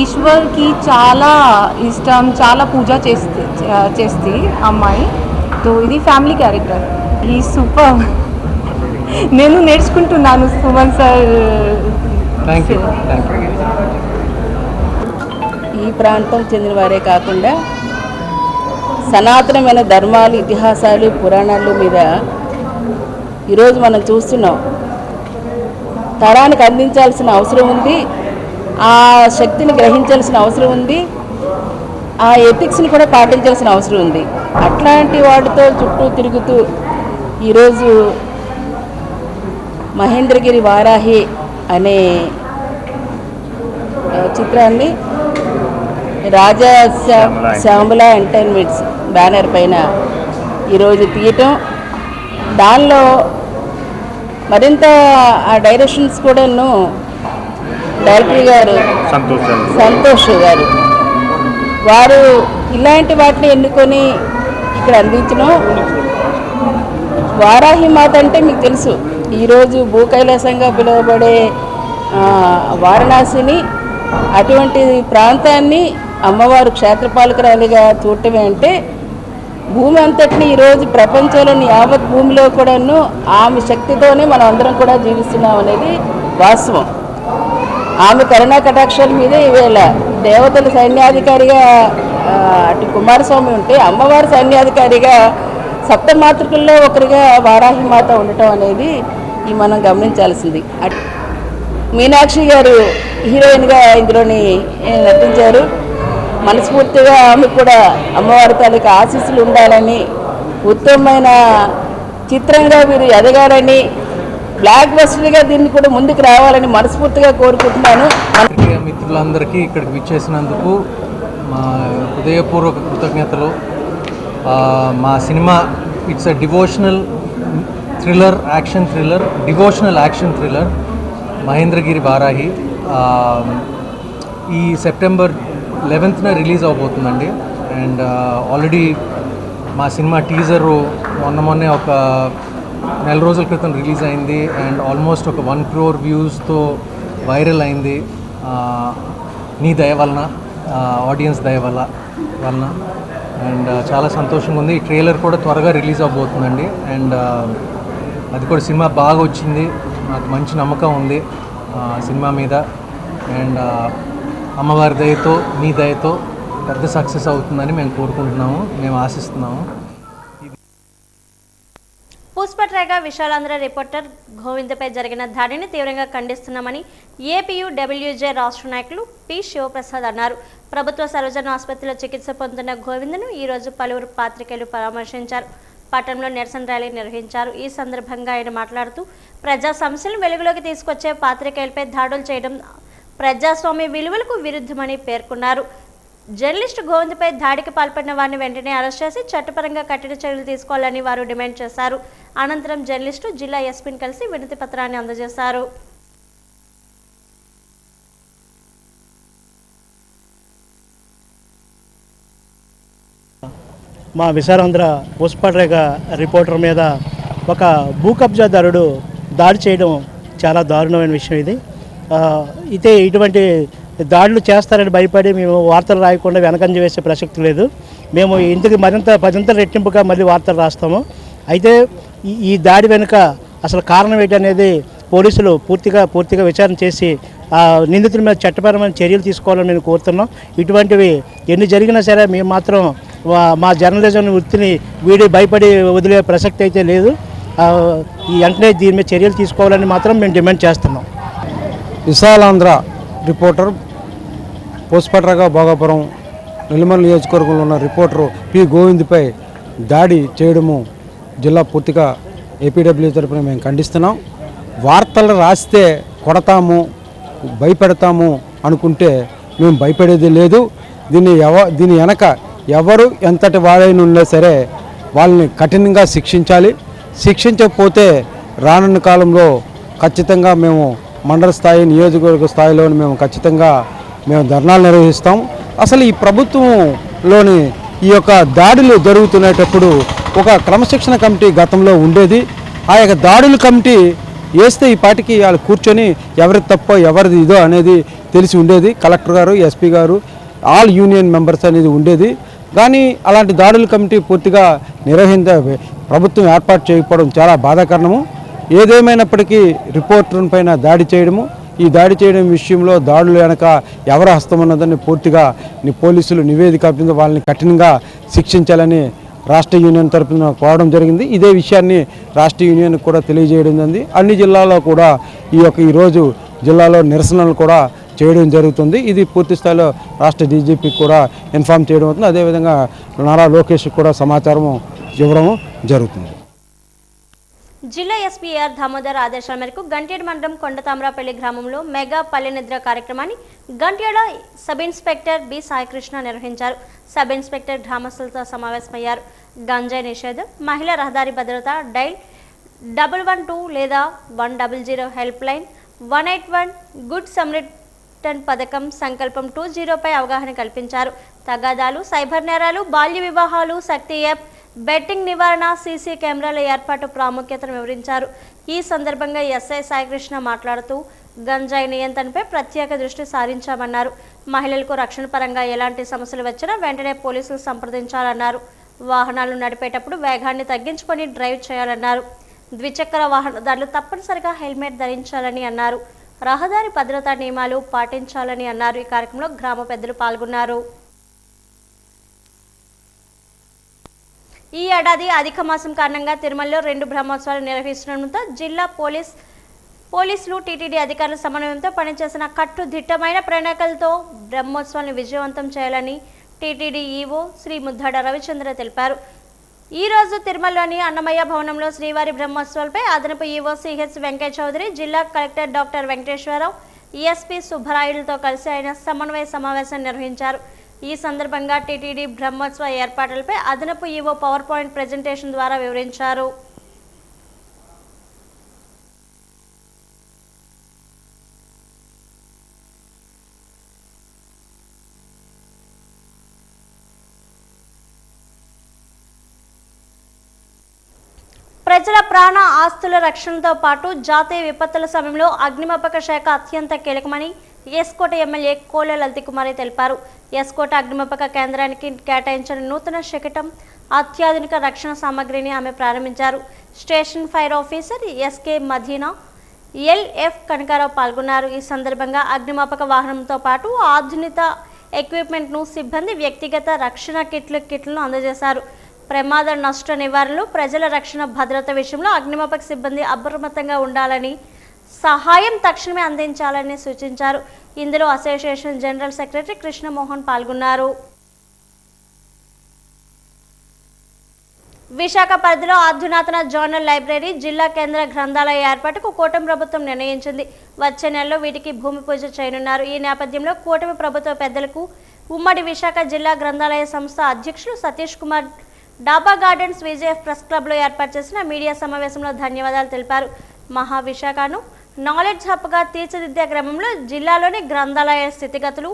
ఈశ్వర్కి చాలా ఇష్టం, చాలా పూజ చేస్తే అమ్మాయి. సో ఇది ఫ్యామిలీ క్యారెక్టర్. ఈ సూపర్. నేను నేర్చుకుంటున్నాను సుమన్ సార్. ఈ ప్రాంతం చెందిన వారే కాకుండా సనాతనమైన ధర్మాలు, ఇతిహాసాలు, పురాణాల మీద ఈరోజు మనం చూస్తున్నాం. తరానికి అందించాల్సిన అవసరం ఉంది, ఆ శక్తిని గ్రహించాల్సిన అవసరం ఉంది, ఆ ఎథిక్స్ని కూడా పాటించాల్సిన అవసరం ఉంది. అట్లాంటి వాటితో చుట్టూ తిరుగుతూ ఈరోజు మహేంద్రగిరి వారాహి అనే చిత్రాన్ని రాజా శ్యామల ఎంటర్టైన్మెంట్స్ బ్యానర్ పైన ఈరోజు తీయటం, దానిలో మరింత ఆ డైరెక్షన్స్ కూడాను డైరెక్టర్ గారు సంతోష్ గారు వారు ఇలాంటి వాటిని ఎన్నుకొని ఇక్కడ అందించడం. వారాహి మాత అంటే మీకు తెలుసు, ఈరోజు భూకైలాసంగా పిలువబడే వారణాసిని అటువంటి ప్రాంతాన్ని అమ్మవారు క్షేత్రపాలకురాలిగా చూడటమే అంటే భూమి అంతటిని ఈరోజు ప్రపంచంలోని యావత్ భూమిలో కూడాను ఆమె శక్తితోనే మనం అందరం కూడా జీవిస్తున్నాం అనేది వాస్తవం. ఆమె కరుణా కటాక్షాల మీద ఈవేళ దేవతల సైన్యాధికారిగా అటు కుమారస్వామి ఉంటే అమ్మవారి సైన్యాధికారిగా సప్తమాతృకుల్లో ఒకరిగా వారాహి మాత ఉండటం అనేది ఈ మనం గమనించాల్సింది. మీనాక్షి గారు హీరోయిన్గా ఇందులోని నటించారు. మనస్ఫూర్తిగా ఆమె కూడా అమ్మవారి తాలూకా ఆశీస్సులు ఉండాలని, ఉత్తమమైన చిత్రంగా వీరు ఎదగాలని, బ్లాక్ బస్టర్గా దీన్ని కూడా ముందుకు రావాలని మనస్ఫూర్తిగా కోరుకుంటున్నాను. మిత్రులందరికీ ఇక్కడికి విచ్చేసినందుకు మా హృదయపూర్వక కృతజ్ఞతలు. మా cinema it's a devotional thriller, action thriller Mahendragiri Varahi. ఈ సెప్టెంబర్ 11న రిలీజ్ అవబోతుందండి. అండ్ ఆల్రెడీ మా సినిమా టీజరు మొన్నే ఒక 4 రోజుల క్రితం రిలీజ్ అయింది. అండ్ ఆల్మోస్ట్ ఒక 1 crore వ్యూస్తో వైరల్ అయింది. నీ దయ వలన, ఆడియన్స్ దయ వలన. అండ్ చాలా సంతోషంగా ఉంది. ఈ ట్రైలర్ కూడా త్వరగా రిలీజ్ అవబోతుందండి. అండ్ అది కూడా సినిమా బాగా వచ్చింది. నాకు మంచి నమ్మకం ఉంది సినిమా మీద. అండ్ అమ్మవారి దయతో, మీ దయతో పెద్ద సక్సెస్ అవుతుందని మేము కోరుకుంటున్నాము, మేము ఆశిస్తున్నాము. పుష్పట్రేగా విశాలాంధ్ర రిపోర్టర్ గోవిందపై జరిగిన దాడిని తీవ్రంగా ఖండిస్తున్నామని ఏపీయూడబ్ల్యూజే రాష్ట్ర నాయకులు పి శివప్రసాద్ అన్నారు. ప్రభుత్వ సర్వజన ఆసుపత్రిలో చికిత్స పొందుతున్న గోవిందను ఈరోజు పలువురు పాత్రికేయులు పరామర్శించారు. పట్టణంలో నిరసన ర్యాలీ నిర్వహించారు. ఈ సందర్భంగా ఆయన మాట్లాడుతూ ప్రజా సమస్యలను వెలుగులోకి తీసుకొచ్చే పాత్రికేయులపై దాడులు చేయడం ప్రజాస్వామ్య విలువలకు విరుద్ధమని పేర్కొన్నారు. జర్నలిస్టు గోవిందపై దాడికి పాల్పడిన వారిని వెంటనే అరెస్ట్ చేసి చట్టపరంగా కఠిన చర్యలు తీసుకోవాలని వారు డిమాండ్ చేశారు. అనంతరం జర్నలిస్టు జిల్లా ఎస్పీని కలిసి వినతి పత్రాన్ని అందజేశారు. మా విశాలాంధ్ర పుష్పట్రేగ రిపోర్టర్ మీద ఒక భూ కబ్జాదారుడు దాడి చేయడం చాలా దారుణమైన విషయం. ఇది ఇటువంటి దాడులు చేస్తారని భయపడి మేము వార్తలు రాయకుండా వెనకంజ వేసే ప్రసక్తి లేదు. మేము ఇంటికి పదింతలు రెట్టింపుగా మళ్ళీ వార్తలు రాస్తాము. అయితే ఈ దాడి వెనుక అసలు కారణం ఏంటనేది పోలీసులు పూర్తిగా విచారణ చేసి నిందితుల మీద చట్టపరమైన చర్యలు తీసుకోవాలని మేము కోరుతున్నాం. ఇటువంటివి ఎన్ని జరిగినా సరే మేము మాత్రం మా జర్నలిజం వృత్తిని భయపడి వదిలే ప్రసక్తి అయితే లేదు. ఈ వెంటనే దీని మీద చర్యలు తీసుకోవాలని మాత్రం మేము డిమాండ్ చేస్తున్నాం. విశాలాంధ్ర రిపోర్టర్ పుష్పట్రేగ భోగాపురం నెల్లిమర్ల నియోజకవర్గంలో ఉన్న రిపోర్టరు పి గోవింద్పై దాడి చేయడము జిల్లా పూర్తిగా ఏపీడబ్ల్యూ తరపున మేము ఖండిస్తున్నాం. వార్తలు రాస్తే కొడతాము, భయపెడతాము అనుకుంటే మేము భయపడేది లేదు. దీని వెనక ఎవరు ఎంతటి వాడైనా ఉన్నా సరే వాళ్ళని కఠినంగా శిక్షించాలి. శిక్షించకపోతే రానున్న కాలంలో ఖచ్చితంగా మేము మండల స్థాయి, నియోజకవర్గ స్థాయిలో ఖచ్చితంగా ధర్నాలు నిర్వహిస్తాం. అసలు ఈ ప్రభుత్వంలోని ఈ యొక్క దాడులు జరుగుతున్నప్పుడు ఒక క్రమశిక్షణ కమిటీ గతంలో ఉండేది. ఆ యొక్క దాడుల కమిటీ వేస్తే ఈ పాటికి వాళ్ళు కూర్చొని ఎవరిది తప్పో ఎవరిది ఇదో అనేది తెలిసి ఉండేది. కలెక్టర్ గారు, ఎస్పీ గారు, ఆల్ యూనియన్ మెంబర్స్ అనేది ఉండేది. కానీ అలాంటి దాడుల కమిటీ పూర్తిగా ప్రభుత్వం ఏర్పాటు చేయకపోవడం చాలా బాధాకరణము. ఏదేమైనప్పటికీ రిపోర్టర్ పైన దాడి చేయడము, ఈ దాడి చేయడం విషయంలో దాడులు వెనక ఎవరు హస్తం ఉన్నదని పూర్తిగా పోలీసులు నివేదిక వాళ్ళని కఠినంగా శిక్షించాలని రాష్ట్ర యూనియన్ తరపున కోరడం జరిగింది. ఇదే విషయాన్ని రాష్ట్ర యూనియన్ కూడా తెలియజేయడం జరిగింది. అన్ని జిల్లాల్లో కూడా ఈరోజు జిల్లాలో నిరసనలు కూడా చేయడం జరుగుతుంది. ఇది పూర్తి స్థాయిలో రాష్ట్ర డీజీపీకి కూడా ఇన్ఫామ్ చేయడం అవుతుంది. అదేవిధంగా నారా లోకేష్ కూడా సమాచారం ఇవ్వడం జరుగుతుంది. జిల్లా ఎస్పీ ఆర్ దామోదర్ ఆదేశాల మేరకు గంట్యాడ మండలం కొండతామరాపల్లి గ్రామంలో మెగా పల్లె నిద్ర కార్యక్రమాన్ని Gantyada sub inspector B Saikrishna నిర్వహించారు. సబ్ ఇన్స్పెక్టర్ గ్రామస్తులతో సమావేశమయ్యారు. గంజాయి నిషేధం, మహిళా రహదారి భద్రత, డైల్ 112 లేదా 100 హెల్ప్ లైన్, 181 గుడ్ సమరిటన్ పథకం, సంకల్పం 20 పై అవగాహన కల్పించారు. తగాదాలు, సైబర్ నేరాలు, బాల్య వివాహాలు, శక్తి యాప్, బెట్టింగ్ నివారణ, సీసీ కెమెరాల ఏర్పాటు ప్రాముఖ్యతను వివరించారు. ఈ సందర్భంగా ఎస్ఐ సాయికృష్ణ మాట్లాడుతూ గంజాయి నియంత్రణపై ప్రత్యేక దృష్టి సారించామన్నారు. మహిళలకు రక్షణ పరంగా ఎలాంటి సమస్యలు వచ్చినా వెంటనే పోలీసులు సంప్రదించాలన్నారు. వాహనాలు నడిపేటప్పుడు వేగాన్ని తగ్గించుకొని డ్రైవ్ చేయాలన్నారు. ద్విచక్ర వాహనదారులు తప్పనిసరిగా హెల్మెట్ ధరించాలని అన్నారు. రహదారి భద్రతా నియమాలు పాటించాలని అన్నారు. ఈ కార్యక్రమంలో గ్రామ పెద్దలు పాల్గొన్నారు. ఈ ఏడాది అధిక మాసం కారణంగా తిరుమలలో 2 బ్రహ్మోత్సవాలు నిర్వహిస్తుండటంతో జిల్లా పోలీసులు టీటీడీ అధికారుల సమన్వయంతో పనిచేసిన కట్టుదిట్టమైన ప్రణాళికలతో బ్రహ్మోత్సవాలను విజయవంతం చేయాలని టీటీడీ ఈవో శ్రీ ముద్దాడ రవిచంద్ర తెలిపారు. ఈ రోజు తిరుమలలోని అన్నమయ్య భవనంలో శ్రీవారి బ్రహ్మోత్సవాలపై అదనపు ఈవో సిహెచ్ వెంకయ్య చౌదరి, జిల్లా కలెక్టర్ డాక్టర్ వెంకటేశ్వరరావు, ఈఎస్పీ సుబ్బరాయుడుతో కలిసి ఆయన సమన్వయ సమావేశం నిర్వహించారు. ఈ సందర్భంగా టీటీడీ బ్రహ్మోత్సవ ఏర్పాట్లపై అదనపు ఈవో పవర్ పాయింట్ ప్రెజెంటేషన్ ద్వారా వివరించారు. ప్రజల ప్రాణ ఆస్తుల రక్షణతో పాటు జాతీయ విపత్తుల సమయంలో అగ్నిమాపక శాఖ అత్యంత కీలకమని ఎస్కోట ఎమ్మెల్యే కోలె లలితకుమారి తెలిపారు. ఎస్కోట అగ్నిమాపక కేంద్రానికి కేటాయించిన నూతన శకటం, అత్యాధునిక రక్షణ సామగ్రిని ఆమె ప్రారంభించారు. Station fire officer SK Madina, LF Kanakarao పాల్గొన్నారు. ఈ సందర్భంగా అగ్నిమాపక వాహనంతో పాటు ఆధునిక ఎక్విప్మెంట్ను, సిబ్బంది వ్యక్తిగత రక్షణ కిట్లను అందజేశారు. ప్రమాద నష్ట నివారణలో ప్రజల రక్షణ భద్రత విషయంలో అగ్నిమాపక సిబ్బంది అప్రమత్తంగా ఉండాలని, సహాయం తక్షణమే అందించాలని సూచించారు. ఇందులో అసోసియేషన్ జనరల్ సెక్రటరీ కృష్ణమోహన్ పాల్గొన్నారు. విశాఖ పరిధిలో అధునాతన జోనల్ లైబ్రరీ, జిల్లా కేంద్ర గ్రంథాలయ ఏర్పాటుకు కూటమి ప్రభుత్వం నిర్ణయించింది. వచ్చే నెలలో వీటికి భూమి పూజ చేయనున్నారు. ఈ నేపథ్యంలో కూటమి ప్రభుత్వ పెద్దలకు ఉమ్మడి విశాఖ జిల్లా గ్రంథాలయ సంస్థ అధ్యక్షులు సతీష్ కుమార్ డాబా గార్డెన్స్ విజేఎఫ్ ప్రెస్ క్లబ్లో ఏర్పాటు చేసిన మీడియా సమావేశంలో ధన్యవాదాలు తెలిపారు. మహావిశాఖను నాలెడ్జ్ హబ్గా తీర్చిదిద్దే క్రమంలో జిల్లాలోని గ్రంథాలయ స్థితిగతులు,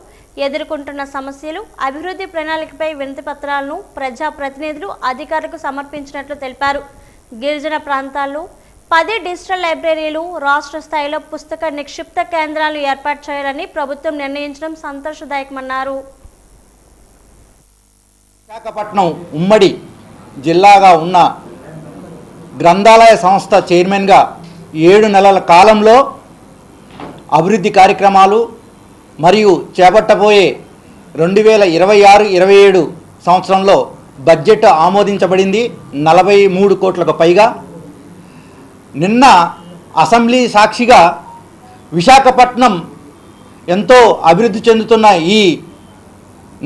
ఎదుర్కొంటున్న సమస్యలు, అభివృద్ధి ప్రణాళికపై వినతి పత్రాలను ప్రజాప్రతినిధులు, అధికారులకు సమర్పించినట్లు తెలిపారు. గిరిజన ప్రాంతాల్లో 10 డిజిటల్ లైబ్రరీలు, రాష్ట్ర స్థాయిలో పుస్తక నిక్షిప్త కేంద్రాలు ఏర్పాటు చేయాలని ప్రభుత్వం నిర్ణయించడం సంతోషదాయకమన్నారు. విశాఖపట్నం ఉమ్మడి జిల్లాగా ఉన్న గ్రంథాలయ సంస్థ చైర్మన్గా 7 నెలల కాలంలో అభివృద్ధి కార్యక్రమాలు మరియు చేపట్టబోయే 2026-27 సంవత్సరంలో బడ్జెట్ ఆమోదించబడింది. 43 కోట్లకు పైగా. నిన్న అసెంబ్లీ సాక్షిగా విశాఖపట్నం ఎంతో అభివృద్ధి చెందుతున్న ఈ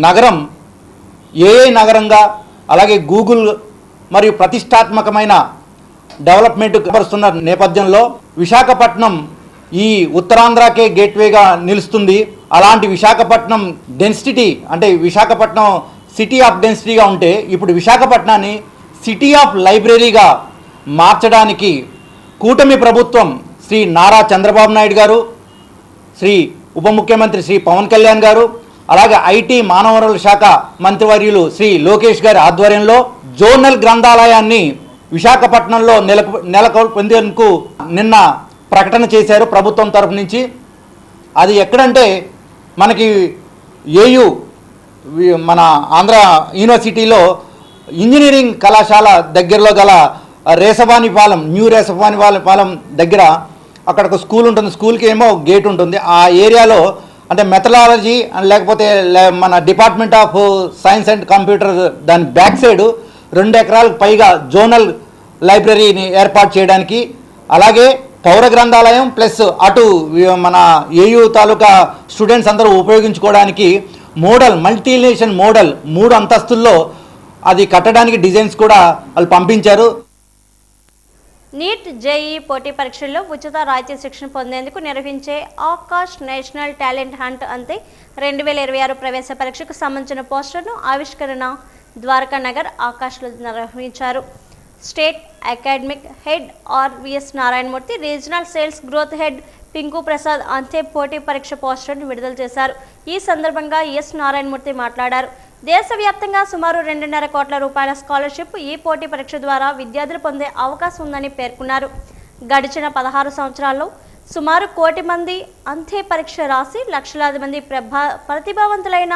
నగరం ఏఐ నగరంగా, అలాగే గూగుల్ మరియు ప్రతిష్టాత్మకమైన డెవలప్మెంట్ కనబరుస్తున్న నేపథ్యంలో విశాఖపట్నం ఈ ఉత్తరాంధ్రకే గేట్వేగా నిలుస్తుంది. అలాంటి విశాఖపట్నం డెన్సిటీ, అంటే విశాఖపట్నం సిటీ ఆఫ్ డెన్సిటీగా ఉంటే ఇప్పుడు విశాఖపట్నాన్ని సిటీ ఆఫ్ లైబ్రరీగా మార్చడానికి కూటమి ప్రభుత్వం శ్రీ నారా చంద్రబాబు నాయుడు గారు, శ్రీ ఉప ముఖ్యమంత్రి శ్రీ పవన్ కళ్యాణ్ గారు, అలాగే ఐటీ మానవ వనరుల శాఖ మంత్రివర్యులు శ్రీ లోకేష్ గారి ఆధ్వర్యంలో జోనల్ గ్రంథాలయాన్ని విశాఖపట్నంలో నెలకొల్పేందుకు నిన్న ప్రకటన చేశారు ప్రభుత్వం తరపు నుంచి. అది ఎక్కడంటే మనకి ఏయు మన ఆంధ్ర యూనివర్సిటీలో ఇంజనీరింగ్ కళాశాల దగ్గరలో గల రేసవానిపాలెం, న్యూ రేసవానిపాలెం దగ్గర అక్కడ ఒక స్కూల్ ఉంటుంది. స్కూల్కి ఏమో గేట్ ఉంటుంది. ఆ ఏరియాలో అంటే మెథడాలజీ లేకపోతే మన department of science and computer దాని బ్యాక్ సైడ్ 2 ఎకరాలకు పైగా జోనల్ లైబ్రరీని ఏర్పాటు చేయడానికి, అలాగే పౌర గ్రంథాలయం ప్లస్ అటు మన ఏయూ తాలూకా స్టూడెంట్స్ అందరూ ఉపయోగించుకోవడానికి మోడల్, మల్టీనేషన్ మోడల్ 3 అంతస్తుల్లో అది కట్టడానికి డిజైన్స్ కూడా వాళ్ళు పంపించారు. నీట్ జేఈ పోటీ పరీక్షల్లో ఉచిత రాయితీ శిక్షణ పొందేందుకు నిర్వహించే ఆకాష్ నేషనల్ టాలెంట్ హంట్ అంతే 2026 ప్రవేశ పరీక్షకు సంబంధించిన పోస్టర్ను ఆవిష్కరణ ద్వారకా నగర్ ఆకాష్లో నిర్వహించారు. State academic head RVS Narayanamurthy, regional sales growth head Pinku Prasad అంతే పోటీ పరీక్ష పోస్టర్ను విడుదల చేశారు. ఈ సందర్భంగా ఎస్ నారాయణమూర్తి మాట్లాడారు. దేశవ్యాప్తంగా సుమారు 2.5 కోట్ల రూపాయల స్కాలర్షిప్ ఈ పోటీ పరీక్ష ద్వారా విద్యార్థులు పొందే అవకాశం ఉందని పేర్కొన్నారు. గడిచిన 16 సంవత్సరాల్లో సుమారు 1 కోటి మంది అంతే పరీక్ష రాసి లక్షలాది మంది ప్రతిభావంతులైన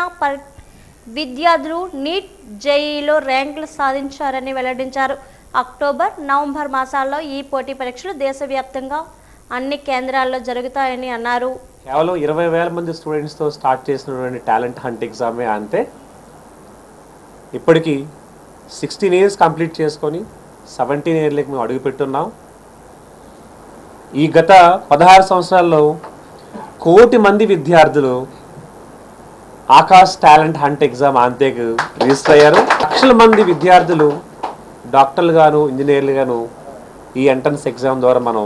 విద్యార్థులు నీట్ జేఈలో ర్యాంకులు సాధించారని వెల్లడించారు. అక్టోబర్, నవంబర్ మాసాల్లో ఈ పోటీ పరీక్షలు దేశవ్యాప్తంగా అన్ని కేంద్రాల్లో జరుగుతాయని అన్నారు. కేవలం 20,000 మంది స్టూడెంట్స్తో స్టార్ట్ చేసినటువంటి టాలెంట్ హంట్ ఎగ్జామే అంతే ఇప్పటికీ 16 ఇయర్స్ కంప్లీట్ చేసుకొని 17 ఇయర్లకి మేము అడుగుపెట్టున్నాం. ఈ గత 16 సంవత్సరాల్లో 1 కోటి మంది విద్యార్థులు ఆకాష్ టాలెంట్ హంట్ ఎగ్జామ్ అంతేకు రిజిస్టర్ అయ్యారు. లక్షల మంది విద్యార్థులు డాక్టర్లు గాను, ఇంజనీర్లు గాను ఈ ఎంట్రన్స్ ఎగ్జామ్ ద్వారా మనం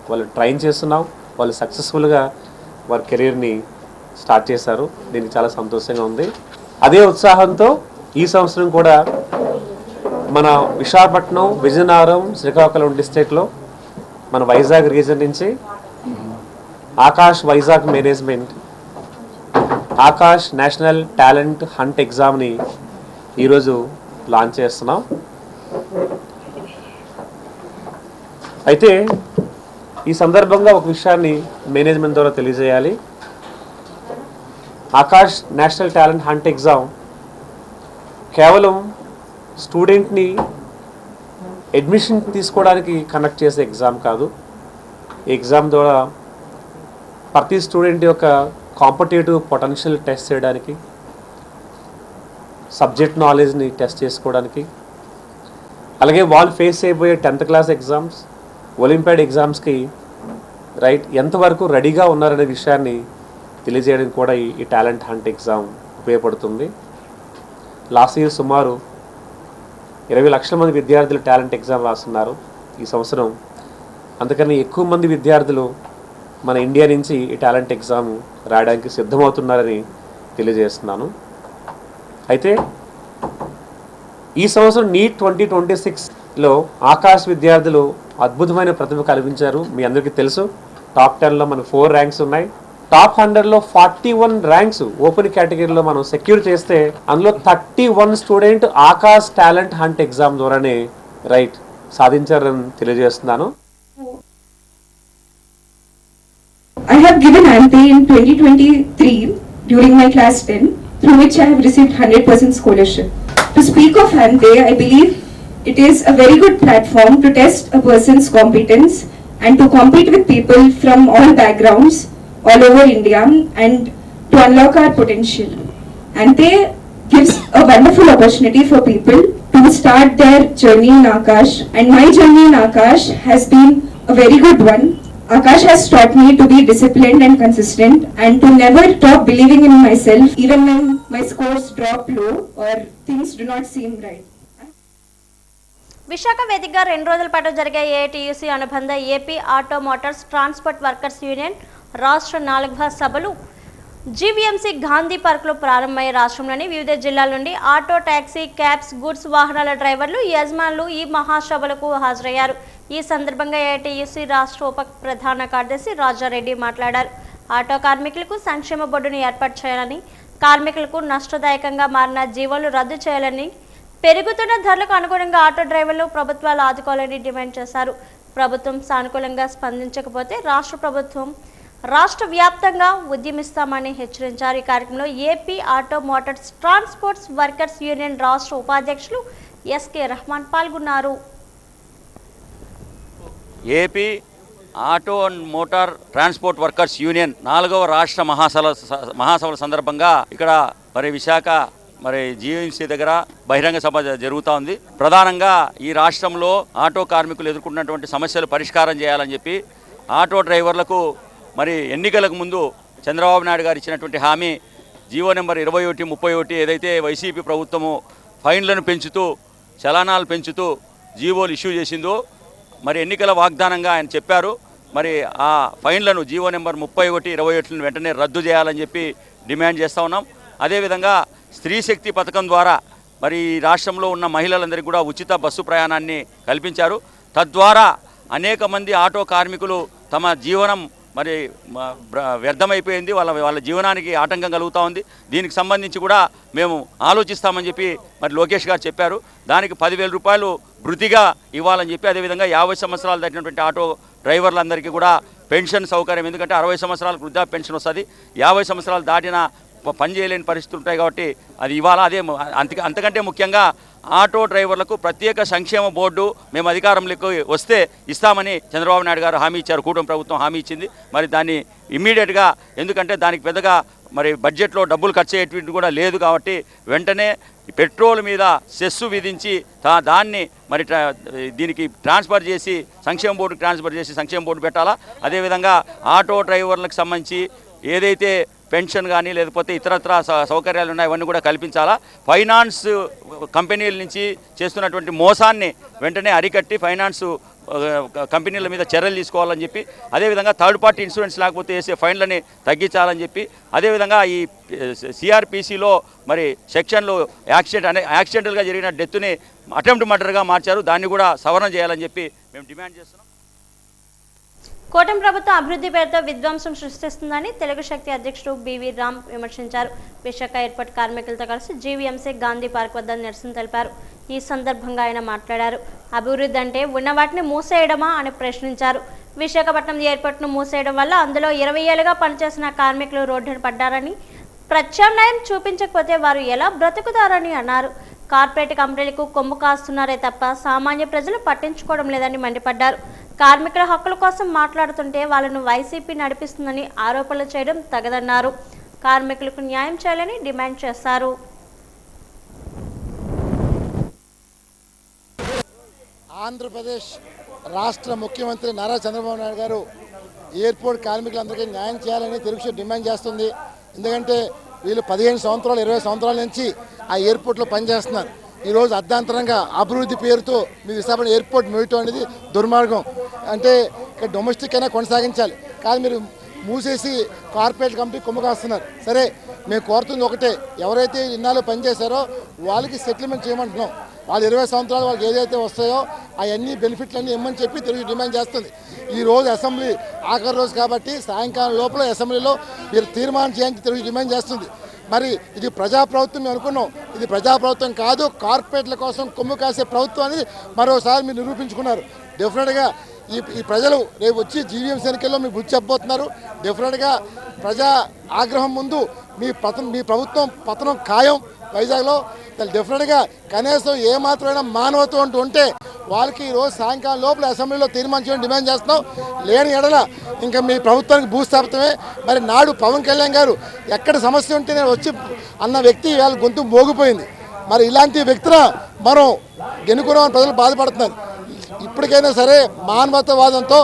వాళ్ళు ట్రైన్ చేస్తున్నాం. వాళ్ళు సక్సెస్ఫుల్గా వారి కెరీర్ని స్టార్ట్ చేశారు. దీనికి చాలా సంతోషంగా ఉంది. అదే ఉత్సాహంతో ఈ సంవత్సరం కూడా మన విశాఖపట్నం, విజయనగరం, శ్రీకాకుళం డిస్ట్రిక్ట్లో మన వైజాగ్ రీజన్ నుంచి Aakash Vizag management Aakash national talent hunt ఎగ్జామ్ని ఈరోజు లాంచ్ చేస్తున్నాం. అయితే ఈ సందర్భంగా ఒక విషయాన్ని మేనేజ్మెంట్ ద్వారా తెలియజేయాలి. Akash national talent hunt exam కేవలం స్టూడెంట్ని అడ్మిషన్ తీసుకోవడానికి కండక్ట్ చేసే ఎగ్జామ్ కాదు. ఈ ఎగ్జామ్ ద్వారా ప్రతి స్టూడెంట్ యొక్క కాంపిటేటివ్ పొటెన్షియల్ టెస్ట్ చేయడానికి, సబ్జెక్ట్ నాలెడ్జ్ని టెస్ట్ చేసుకోవడానికి, అలాగే వాళ్ళు ఫేస్ అయిపోయే 10th క్లాస్ ఎగ్జామ్స్, ఒలింపియాడ్ ఎగ్జామ్స్కి ఎంతవరకు రెడీగా ఉన్నారనే విషయాన్ని తెలియజేయడానికి కూడా ఈ టాలెంట్ హంట్ ఎగ్జామ్ ఉపయోగపడుతుంది. లాస్ట్ ఇయర్ సుమారు 20 లక్షల మంది విద్యార్థులు టాలెంట్ ఎగ్జామ్ రాస్తున్నారు. ఈ సంవత్సరం అందుకని ఎక్కువ మంది విద్యార్థులు మన ఇండియా నుంచి ఈ టాలెంట్ ఎగ్జామ్ రాయడానికి సిద్ధమవుతున్నారని తెలియజేస్తున్నాను. అయితే ఈ సంవత్సరం నీట్ 2026లో ఆకాష్ విద్యార్థులు అద్భుతమైన ప్రతిభ కల్పించారు. మీ అందరికీ తెలుసు. టాప్ 10లో మనకు 4 ర్యాంక్స్ ఉన్నాయి. టాప్ 100లో 41 ర్యాంక్స్ ఓపెన్ కేటగిరీలో మనం సెక్యూర్ చేస్తే అందులో 31 student Akash talent hunt exam ద్వారానే సాధించారని తెలియజేస్తున్నాను. I have given ANTE in 2023 during my class 10, through which I have received 100% scholarship. To speak of ANTE, I believe it is a very good platform to test a person's competence and to compete with people from all backgrounds all over India and to unlock our potential. ANTE gives a wonderful opportunity for people to start their journey in Akash, and my journey in Akash has been a very good one. Akash has taught me to be disciplined and consistent and to never stop believing in myself even when my scores drop low or things do not seem right. Visakha వేదికగా 2 రోజుల పాటు జరిగే AITUC అనుబంధ AP auto Motors transport workers union రాష్ట్ర 4వ సభలు GVMC Gandhi పార్క్లో ప్రారంభమయ్యే రాష్ట్రంలోని వివిధ జిల్లాల నుండి ఆటో, టాక్సీ, క్యాబ్స్, గూడ్స్ వాహనాల డ్రైవర్లు, యజమానులు ఈ మహాసభలకు హాజరయ్యారు. ఈ సందర్భంగా ఏఐటీయూసీ రాష్ట్ర ఉప ప్రధాన కార్యదర్శి రాజారెడ్డి మాట్లాడారు. ఆటో కార్మికులకు సంక్షేమ బోర్డును ఏర్పాటు చేయాలని, కార్మికులకు నష్టదాయకంగా మారిన జీవోలు రద్దు చేయాలని, పెరుగుతున్న ధరలకు అనుగుణంగా ఆటో డ్రైవర్లు ప్రభుత్వాలు ఆదుకోవాలని డిమాండ్ చేశారు. ప్రభుత్వం సానుకూలంగా స్పందించకపోతే రాష్ట్ర వ్యాప్తంగా ఉద్యమిస్తామని హెచ్చరించారు. ఈ కార్యక్రమంలో AP auto Motors transports workers union రాష్ట్ర ఉపాధ్యక్షులు ఎస్కే రహమాన్ పాల్గొన్నారు. AP auto and motor transport workers union 4వ రాష్ట్ర మహాసభల సందర్భంగా ఇక్కడ విశాఖ జీవీఎంసీ దగ్గర బహిరంగ సభ జరుగుతూ ఉంది. ప్రధానంగా ఈ రాష్ట్రంలో ఆటో కార్మికులు ఎదుర్కొన్నటువంటి సమస్యలు పరిష్కారం చేయాలని చెప్పి ఆటో డ్రైవర్లకు ఎన్నికలకు ముందు చంద్రబాబు నాయుడు గారు ఇచ్చినటువంటి హామీ జీవో నెంబర్ 21, 31 ఏదైతే వైసీపీ ప్రభుత్వము ఫైన్లను పెంచుతూ, చలానాలు పెంచుతూ జీవోలు ఇష్యూ చేసిందో ఎన్నికల వాగ్దానంగా ఆయన చెప్పారు. ఆ ఫైన్లను జీవో నెంబర్ 31, 21 వెంటనే రద్దు చేయాలని చెప్పి డిమాండ్ చేస్తూ ఉన్నాం. అదేవిధంగా స్త్రీ శక్తి పథకం ద్వారా మరి ఈ రాష్ట్రంలో ఉన్న మహిళలందరికీ కూడా ఉచిత బస్సు ప్రయాణాన్ని కల్పించారు. తద్వారా అనేక మంది ఆటో కార్మికులు తమ జీవనం మరి వ్యర్థమైపోయింది, వాళ్ళ జీవనానికి ఆటంకం కలుగుతూ ఉంది. దీనికి సంబంధించి కూడా మేము ఆలోచిస్తామని చెప్పి మరి లోకేష్ గారు చెప్పారు. దానికి 10,000 రూపాయలు వృత్తిగా ఇవ్వాలని చెప్పి, అదేవిధంగా 50 సంవత్సరాలు దాటినటువంటి ఆటో డ్రైవర్లందరికీ కూడా పెన్షన్ సౌకర్యం, ఎందుకంటే 60 సంవత్సరాలకు వృద్ధాప్య పెన్షన్ వస్తుంది, 50 సంవత్సరాలు దాటిన పని చేయలేని పరిస్థితులు ఉంటాయి కాబట్టి అది ఇవాళ. అదే అంతకంటే ముఖ్యంగా ఆటో డ్రైవర్లకు ప్రత్యేక సంక్షేమ బోర్డు మేము అధికారంలోకి వస్తే ఇస్తామని చంద్రబాబు నాయుడు గారు హామీ ఇచ్చారు, కూటమి ప్రభుత్వం హామీ ఇచ్చింది. మరి దాన్ని ఇమ్మీడియట్గా, ఎందుకంటే దానికి పెద్దగా మరి బడ్జెట్లో డబ్బులు ఖర్చు అయ్యేటువంటి కూడా లేదు కాబట్టి వెంటనే పెట్రోల్ మీద సెస్సు విధించి దాన్ని మరి దీనికి ట్రాన్స్ఫర్ చేసి సంక్షేమ బోర్డుకి ట్రాన్స్ఫర్ చేసి సంక్షేమ బోర్డు పెట్టాలా. అదేవిధంగా ఆటో డ్రైవర్లకు సంబంధించి ఏదైతే పెన్షన్ కానీ లేకపోతే ఇతరత్ర సౌకర్యాలు ఉన్నాయి అవన్నీ కూడా కల్పించాలా. ఫైనాన్స్ కంపెనీల నుంచి చేస్తున్నటువంటి మోసాన్ని వెంటనే అరికట్టి ఫైనాన్స్ కంపెనీల మీద చర్యలు తీసుకోవాలని చెప్పి, అదేవిధంగా థర్డ్ పార్టీ ఇన్సూరెన్స్ లేకపోతే వేసే ఫైన్లని తగ్గించాలని చెప్పి, అదేవిధంగా ఈ సిఆర్పిసిలో మరి సెక్షన్లు యాక్సిడెంటల్గా జరిగిన డెత్ని అటెంప్ట్ మర్డర్గా మార్చారు, దాన్ని కూడా సవరణ చేయాలని చెప్పి మేము డిమాండ్ చేస్తున్నాం. కూటమి ప్రభుత్వం అభివృద్ధి పేరుతో విధ్వంసం సృష్టిస్తుందని తెలుగు శక్తి అధ్యక్షుడు బివి రామ్ విమర్శించారు. విశాఖ ఎయిర్పోర్ట్ కార్మికులతో కలిసి జీవీఎంసీ గాంధీ పార్క్ వద్ద నిరసన తెలిపారు. ఈ సందర్భంగా ఆయన మాట్లాడారు. అభివృద్ధి అంటే ఉన్న వాటిని మూసేయడమా అని ప్రశ్నించారు. విశాఖపట్నం ఎయిర్పోర్ట్ను మూసేయడం వల్ల అందులో 20 ఏళ్లుగా పనిచేసిన కార్మికులు రోడ్డున పడ్డారని, ప్రత్యామ్నాయం చూపించకపోతే వారు ఎలా బ్రతుకుతారని అన్నారు. కార్పొరేట్ కంపెనీలకు కొమ్ము కాస్తున్నారే తప్ప సామాన్య ప్రజలు పట్టించుకోవడం లేదని మండిపడ్డారు. కార్మికుల హక్కుల కోసం మాట్లాడుతుంటే వాళ్ళను వైసీపీ నడిపిస్తుందని ఆరోపణలు చేయడం తగదన్నారు. కార్మికులకు న్యాయం చేయాలని డిమాండ్ చేశారు. ఆంధ్రప్రదేశ్ రాష్ట్ర ముఖ్యమంత్రి నారా చంద్రబాబు నాయుడు గారు ఎయిర్పోర్ట్ కార్మికులందరికీ న్యాయం చేయాలని తెలుగు డిమాండ్ చేస్తుంది. ఎందుకంటే వీళ్ళు 15 సంవత్సరాలు 20 సంవత్సరాల నుంచి ఆ ఎయిర్పోర్ట్లో పనిచేస్తున్నారు. ఈరోజు అర్ధాంతరంగా అభివృద్ధి పేరుతో మీ విశాఖపట్నం ఎయిర్పోర్ట్ మూయటం అనేది దుర్మార్గం. అంటే ఇక్కడ డొమెస్టిక్ అయినా కొనసాగించాలి, కానీ మీరు మూసేసి కార్పొరేట్ కంపెనీ కొమ్ము కాస్తున్నారు. సరే, మేము కోరుతుంది ఒకటే, ఎవరైతే ఇన్నాళ్ళు పనిచేశారో వాళ్ళకి సెటిల్మెంట్ చేయమంటున్నాం. వాళ్ళు 20 సంవత్సరాలు వాళ్ళకి ఏదైతే వస్తాయో అవన్నీ బెనిఫిట్లన్నీ ఇమ్మని చెప్పి తెలుగు డిమాండ్ చేస్తుంది. ఈరోజు అసెంబ్లీ ఆఖరి రోజు కాబట్టి సాయంకాలం లోపల అసెంబ్లీలో మీరు తీర్మానం చేయాలని తెలుగు డిమాండ్ చేస్తుంది. మరి ఇది ప్రజాప్రభుత్వం మేము అనుకున్నాం, ఇది ప్రజాప్రభుత్వం కాదు, కార్పొరేట్ల కోసం కొమ్ము కాసే ప్రభుత్వం అనేది మరోసారి మీరు నిరూపించుకున్నారు. డెఫినెట్గా ఈ ప్రజలు రేపు వచ్చి జీవీఎంసీ ఎన్నికల్లో మీకు బుద్ధి చెప్పబోతున్నారు. డెఫినెట్గా ప్రజా ఆగ్రహం ముందు మీ ప్రభుత్వం పతనం ఖాయం. వైజాగ్లో డెఫినెట్గా కనీసం ఏమాత్రమైనా మానవత్వం అంటూ ఉంటే వాళ్ళకి ఈరోజు సాయంకాలం లోపల అసెంబ్లీలో తీర్మానించడం డిమాండ్ చేస్తున్నాం. లేని ఎడల ఇంకా మీ ప్రభుత్వానికి భూస్థాపితమే. మరి నాడు పవన్ కళ్యాణ్ గారు ఎక్కడ సమస్య ఉంటే నేను వచ్చి అన్న వ్యక్తి వాళ్ళ గొంతు మోగిపోయింది. మరి ఇలాంటి వ్యక్తిని మనం ఎన్నుకున్నామని ప్రజలు బాధపడుతున్నారు. ఇప్పటికైనా సరే మానవతావాదంతో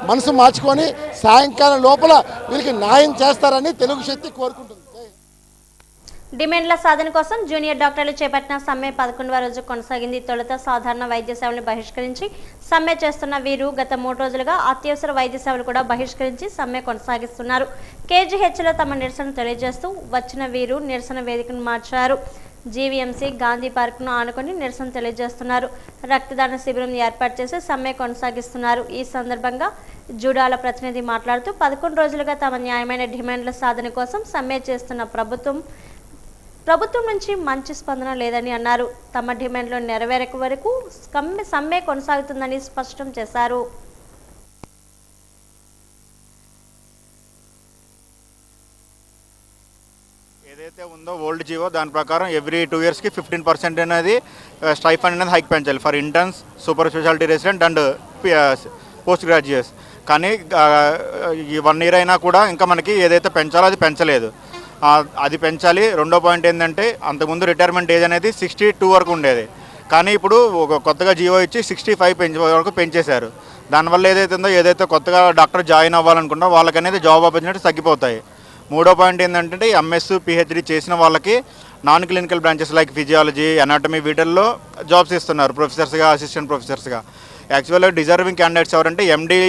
మనసు మార్చుకొని సాయంకాలం లోపల వీళ్ళకి న్యాయం చేస్తారని తెలుగు శక్తి కోరుకుంటుంది. డిమాండ్ల సాధన కోసం జూనియర్ డాక్టర్లు చేపట్టిన సమ్మె 11వ రోజు కొనసాగింది. తొలుత సాధారణ వైద్య సేవలను బహిష్కరించి సమ్మె చేస్తున్న వీరు గత 3 రోజులుగా అత్యవసర వైద్య సేవలు కూడా బహిష్కరించి సమ్మె కొనసాగిస్తున్నారు. కేజీహెచ్లో తమ నిరసన తెలియజేస్తూ వచ్చిన వీరు నిరసన వేదికను మార్చారు. జీవీఎంసీ గాంధీ పార్క్ను ఆనుకొని నిరసన తెలియజేస్తున్నారు. రక్తదాన శిబిరం ఏర్పాటు చేసి సమ్మె కొనసాగిస్తున్నారు. ఈ సందర్భంగా జూడాల ప్రతినిధి మాట్లాడుతూ 11 రోజులుగా తమ న్యాయమైన డిమాండ్ల సాధన కోసం సమ్మె చేస్తున్న ప్రభుత్వం నుంచి మంచి స్పందన లేదని అన్నారు. తమ డిమాండ్లు నెరవేరే వరకు సమ్మె కొనసాగుతుందని స్పష్టం చేశారు. ఏదైతే ఉందో ఓల్డ్ జీవో దాని ప్రకారం ఎవ్రీ 2 ఇయర్స్కి 15% అనేది స్టైఫండ్ అనేది హైక్ పెంచాలి for interns, super speciality resident and post graduates. కానీ ఈ 1 ఇయర్ అయినా కూడా ఇంకా మనకి ఏదైతే పెంచాలో అది పెంచలేదు. అది పెంచాలి. రెండో పాయింట్ ఏంటంటే అంతకుముందు రిటైర్మెంట్ ఏజ్ అనేది 62 వరకు ఉండేది, కానీ ఇప్పుడు ఒక కొత్తగా జీవో ఇచ్చి 65 వరకు పెంచేశారు. దానివల్ల ఏదైతే కొత్తగా డాక్టర్ జాయిన్ అవ్వాలనుకున్నా వాళ్ళకనేది జాబ్ ఆపర్చునిటీస్ తగ్గిపోతాయి. మూడో పాయింట్ ఏంటంటే ఎంఎస్ పిహెచ్డి చేసిన వాళ్ళకి non clinical branches like physiology, anatomy వీటిల్లో జాబ్స్ ఇస్తున్నారు ప్రొఫెసర్స్గా, అసిస్టెంట్ ప్రొఫెసర్స్గా. యాక్చువల్గా డిజర్వింగ్ క్యాండిడేట్స్ ఎవరంటే ఎండి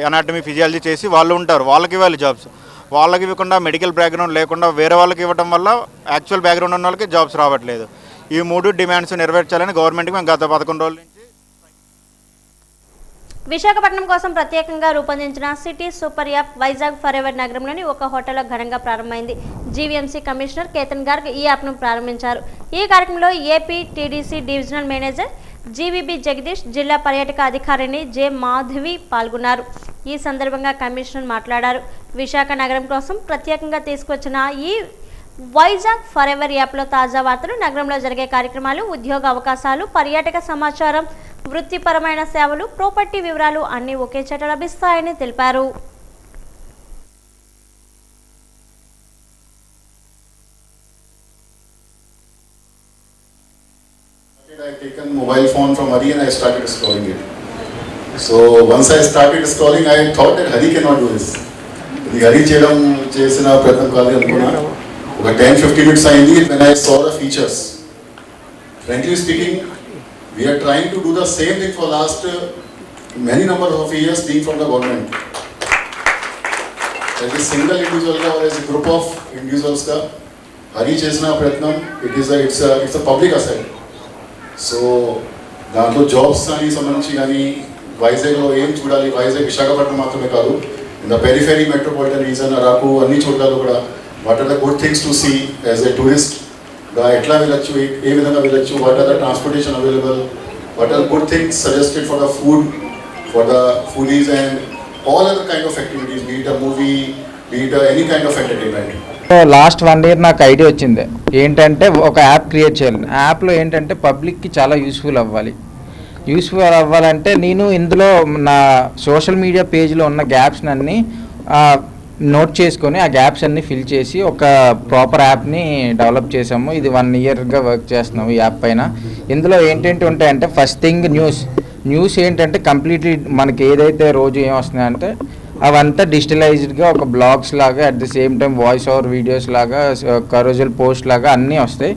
అనాటమీ ఫిజియాలజీ చేసి వాళ్ళు ఉంటారు, వాళ్ళకి ఇవ్వాలి జాబ్స్. వాళ్ళకి ఇవ్వకుండా మెడికల్ బ్యాక్గ్రౌండ్ లేకుండా వేరే వాళ్ళకి ఇవ్వడం వల్ల యాక్చువల్ బ్యాక్గ్రౌండ్ ఉన్న వాళ్ళకి జాబ్స్ రావట్లేదు. ఈ 3 డిమాండ్స్ నెరవేర్చాలని గవర్నమెంట్కి మేము గత 11 రోజుల నుంచి విశాఖపట్నం కోసం ప్రత్యేకంగా రూపొందించిన city super app Vizag forever నగరంలోని ఒక హోటల్లో ఘనంగా ప్రారంభమైంది. జీవీఎంసీ కమిషనర్ కేతన్ గార్గ్ ఈ యాప్ను ప్రారంభించారు. ఈ కార్యక్రమంలో AP TDC divisional manager GVB Jagadish, జిల్లా పర్యాటక అధికారిని జె మాధవి పాల్గొన్నారు. ఈ సందర్భంగా కమిషనర్ మాట్లాడారు. విశాఖ నగరం కోసం ప్రత్యేకంగా తీసుకొచ్చిన ఈ వైజాగ్ ఫరెవర్ యాప్లో తాజా వార్తలు, నగరంలో జరిగే కార్యక్రమాలు, ఉద్యోగ అవకాశాలు, పర్యాటక సమాచారం, వృత్తిపరమైన సేవలు, ప్రాపర్టీ వివరాలు అన్నీ ఒకే చోట లభిస్తాయని తెలిపారు. I taken mobile phone from Hari and I started scrolling it. So once I started scrolling, I thought that Hari cannot do this. The Hari చేయడం చేసిన ప్రయత్నం కాదు అనుకున్నా. ఒక 10-15 minutes అయింది when I saw the features. Frankly speaking, we are trying to do the same thing for last many number of years being from the government. As a single individual or as a group of individuals ka Hari చేసిన ప్రయత్నం it's a public asset. So దాంట్లో jobs కానీ సంబంధించి కానీ వైజాగ్లో ఏం చూడాలి, వైజాగ్ విశాఖపట్నం మాత్రమే కాదు, in the periphery metropolitan region Araku అన్ని చోట్లలో కూడా what are the good things to see as a tourist, ఎట్లా వెళ్ళొచ్చు, ఏ విధంగా వెళ్ళొచ్చు, what are the transportation available, what are good things suggested for the food, for the foodies and all other kind of activities, be it a movie, be it any kind of entertainment. Last 1 year నాకు idea వచ్చింది ఏంటంటే ఒక app create చేయాలి. యాప్లో ఏంటంటే పబ్లిక్కి చాలా useful అవ్వాలంటే నేను ఇందులో నా సోషల్ మీడియా పేజ్లో ఉన్న గ్యాప్స్ అన్నీ నోట్ చేసుకొని ఆ గ్యాప్స్ అన్నీ ఫిల్ చేసి ఒక ప్రాపర్ యాప్ని డెవలప్ చేసాము. ఇది 1 yearగా వర్క్ చేస్తున్నాము ఈ యాప్ పైన. ఇందులో ఏంటంటే ఉంటాయంటే ఫస్ట్ థింగ్ న్యూస్ ఏంటంటే కంప్లీట్లీ మనకి ఏదైతే రోజు ఏం వస్తున్నాయంటే అవంతా డిజిటలైజ్డ్గా ఒక బ్లాగ్స్ లాగా, at the same time voice over videos లాగా, కరోజల్ పోస్ట్ లాగా అన్నీ వస్తాయి.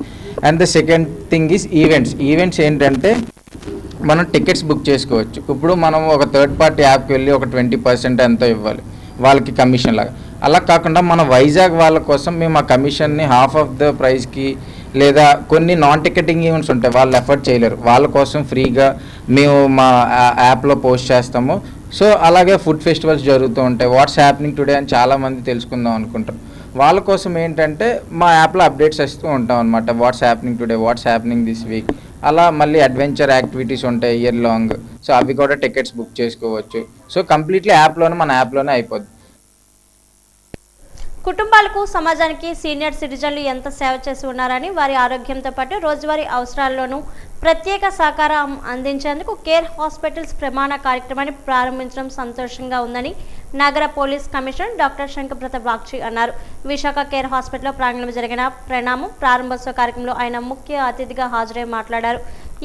And the second thing is events ఏంటంటే మనం టికెట్స్ బుక్ చేసుకోవచ్చు. ఇప్పుడు మనం ఒక థర్డ్ పార్టీ యాప్కి వెళ్ళి ఒక 20% ఎంతో ఇవ్వాలి వాళ్ళకి కమిషన్ లాగా. అలా కాకుండా మన వైజాగ్ వాళ్ళ కోసం మేము ఆ కమిషన్ని హాఫ్ ఆఫ్ ద ప్రైస్కి, లేదా కొన్ని నాన్ టికెటింగ్ ఈవెంట్స్ ఉంటాయి వాళ్ళు ఎఫర్ట్ చేయలేరు, వాళ్ళ కోసం ఫ్రీగా మేము మా యాప్లో పోస్ట్ చేస్తాము. సో అలాగే ఫుడ్ ఫెస్టివల్స్ జరుగుతూ ఉంటాయి, వాట్స్ హ్యాపెనింగ్ టుడే అని చాలామంది తెలుసుకుందాం అనుకుంటారు. వాళ్ళ కోసం ఏంటంటే మా యాప్లో అప్డేట్స్ ఇస్తూ ఉంటాం అనమాట. What's happening today, what's happening this week, అలా మళ్ళీ అడ్వెంచర్ యాక్టివిటీస్ ఉంటాయి ఇయర్ లాంగ్. సో అవి కూడా టికెట్స్ బుక్ చేసుకోవచ్చు. సో కంప్లీట్లీ మన యాప్లోనే అయిపోద్ది. కుటుంబాలకు, సమాజానికి సీనియర్ సిటిజన్లు ఎంత సేవ చేసి ఉన్నారని, వారి ఆరోగ్యంతో పాటు రోజువారీ అవసరాల్లోనూ ప్రత్యేక సహకారం అందించేందుకు కేర్ హాస్పిటల్స్ ప్రమాణ కార్యక్రమాన్ని ప్రారంభించడం సంతోషంగా ఉందని నగర పోలీస్ కమిషనర్ డాక్టర్ శంకరప్రతాప్ బాగ్చి అన్నారు. విశాఖ కేర్ హాస్పిటల్ ప్రాంగణంలో జరిగిన ప్రారంభోత్సవ కార్యక్రమంలో ఆయన ముఖ్య అతిథిగా హాజరై మాట్లాడారు.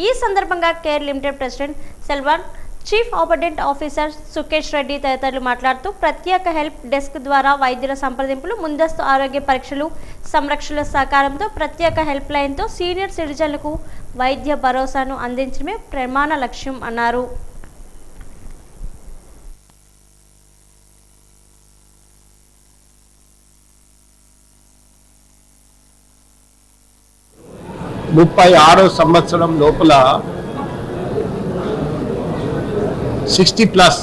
ఈ సందర్భంగా Care limited president Selvan, chief operating officer Sukesh Reddy తదితరులు మాట్లాడుతూ ప్రత్యేక హెల్ప్ డెస్క్ ద్వారా వైద్యుల సంప్రదింపులు, ముందస్తు ఆరోగ్య పరీక్షలు, సంరక్షణల సహకారంతో ప్రత్యేక హెల్ప్ లైన్తో సీనియర్ సిటిజన్లకు వైద్య భరోసాను అందించడమే ప్రమాణ లక్ష్యం అన్నారు. ముప్పై 6వ సంవత్సరం లోపల 60+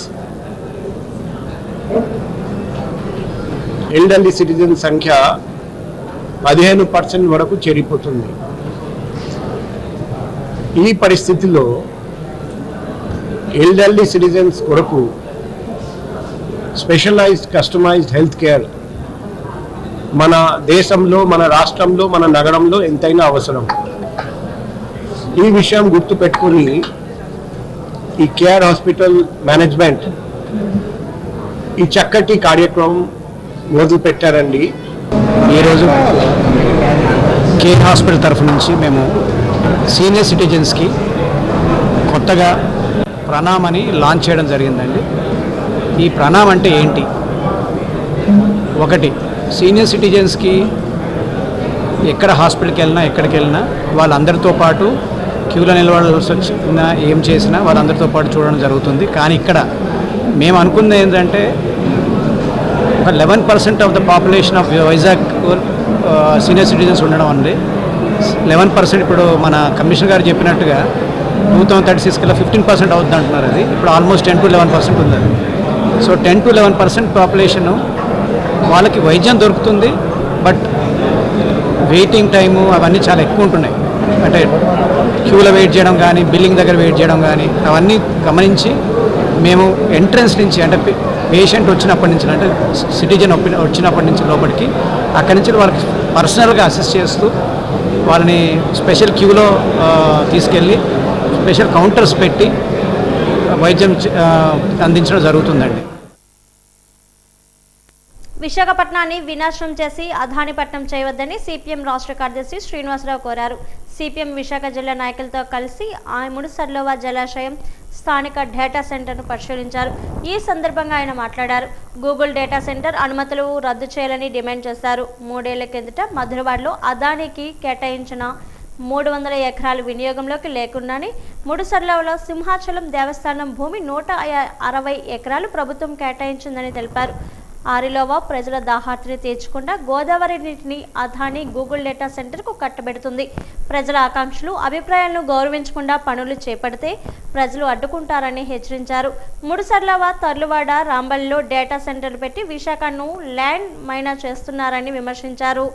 ఎల్డర్లీ సిటిజన్ సంఖ్య 15% వరకు చేరిపోతుంది. ఈ పరిస్థితిలో ఎల్డర్లీ సిటిజన్స్ కొరకు స్పెషలైజ్డ్ కస్టమైజ్డ్ హెల్త్ కేర్ మన దేశంలో, మన రాష్ట్రంలో, మన నగరంలో ఎంతైనా అవసరం. ఈ విషయం గుర్తుపెట్టుకొని ఈ కేర్ హాస్పిటల్ మేనేజ్మెంట్ ఈ చక్కటి కార్యక్రమం మొదలుపెట్టారండి. ఈరోజు కేర్ హాస్పిటల్ తరఫు నుంచి మేము సీనియర్ సిటిజన్స్కి కొత్తగా ప్రణామ్ అని లాంచ్ చేయడం జరిగిందండి. ఈ ప్రణామ్ అంటే ఏంటి? ఒకటి, సీనియర్ సిటిజన్స్కి ఎక్కడ హాస్పిటల్కి వెళ్ళినా, ఎక్కడికి వెళ్ళినా వాళ్ళందరితో పాటు క్యూలో నిలబడాల్సి వచ్చినా, ఏం చేసినా వాళ్ళందరితో పాటు చూడడం జరుగుతుంది. కానీ ఇక్కడ మేము అనుకున్నది ఏంటంటే ఒక 11% of the population of Vizag senior citizens ఉండడం అండి. 11%. ఇప్పుడు మన కమిషనర్ గారు చెప్పినట్టుగా 2036 కల్లా 15% అవుతుంది అంటున్నారు. అది ఇప్పుడు ఆల్మోస్ట్ 10 to 11% ఉంది. సో 10 to 11% పాపులేషన్ వాళ్ళకి వైద్యం దొరుకుతుంది, బట్ వెయిటింగ్ టైము అవన్నీ చాలా ఎక్కువ ఉంటున్నాయి. అంటే క్యూలో వెయిట్ చేయడం కానీ, బిల్లింగ్ దగ్గర వెయిట్ చేయడం కానీ అవన్నీ గమనించి మేము ఎంట్రన్స్ నుంచి, అంటే పేషెంట్ వచ్చినప్పటి నుంచి, అంటే సిటిజన్ వచ్చినప్పటి నుంచి లోపలికి, అక్కడి నుంచి వాళ్ళకి పర్సనల్గా అసిస్ట్ చేస్తూ వాళ్ళని స్పెషల్ క్యూలో తీసుకెళ్ళి స్పెషల్ కౌంటర్స్ పెట్టి వైద్యం అందించడం జరుగుతుందండి. విశాఖపట్నాన్ని వినాశనం చేసి అదానిపట్నం చేయవద్దని సిపిఎం రాష్ట్ర కార్యదర్శి శ్రీనివాసరావు కోరారు. సిపిఎం విశాఖ జిల్లా నాయకులతో కలిసి ముడుసర్లోవా జలాశయం స్థానిక డేటా సెంటర్ను పరిశీలించారు. ఈ సందర్భంగా ఆయన మాట్లాడారు. గూగుల్ డేటా సెంటర్ అనుమతులు రద్దు చేయాలని డిమాండ్ చేశారు. 3 ఏళ్ల కిందట మధురవాడలో అదానికి కేటాయించిన 300 ఎకరాలు వినియోగంలోకి లేకుండానే ముడుసర్లోవలో సింహాచలం దేవస్థానం భూమి 160 ఎకరాలు ప్రభుత్వం కేటాయించిందని తెలిపారు. ఆరిలోవా ప్రజల దాహార్తిని తీర్చకుండా గోదావరి నీటిని అదాని గూగుల్ డేటా సెంటర్కు కట్టబెడుతుంది. ప్రజల ఆకాంక్షలు అభిప్రాయాలను గౌరవించకుండా పనులు చేపడితే ప్రజలు అడ్డుకుంటారని హెచ్చరించారు. ముడుసర్లోవా, తర్లువాడ, రాంబల్లో డేటా సెంటర్లు పెట్టి విశాఖను ల్యాండ్ మైనా చేస్తున్నారని విమర్శించారు.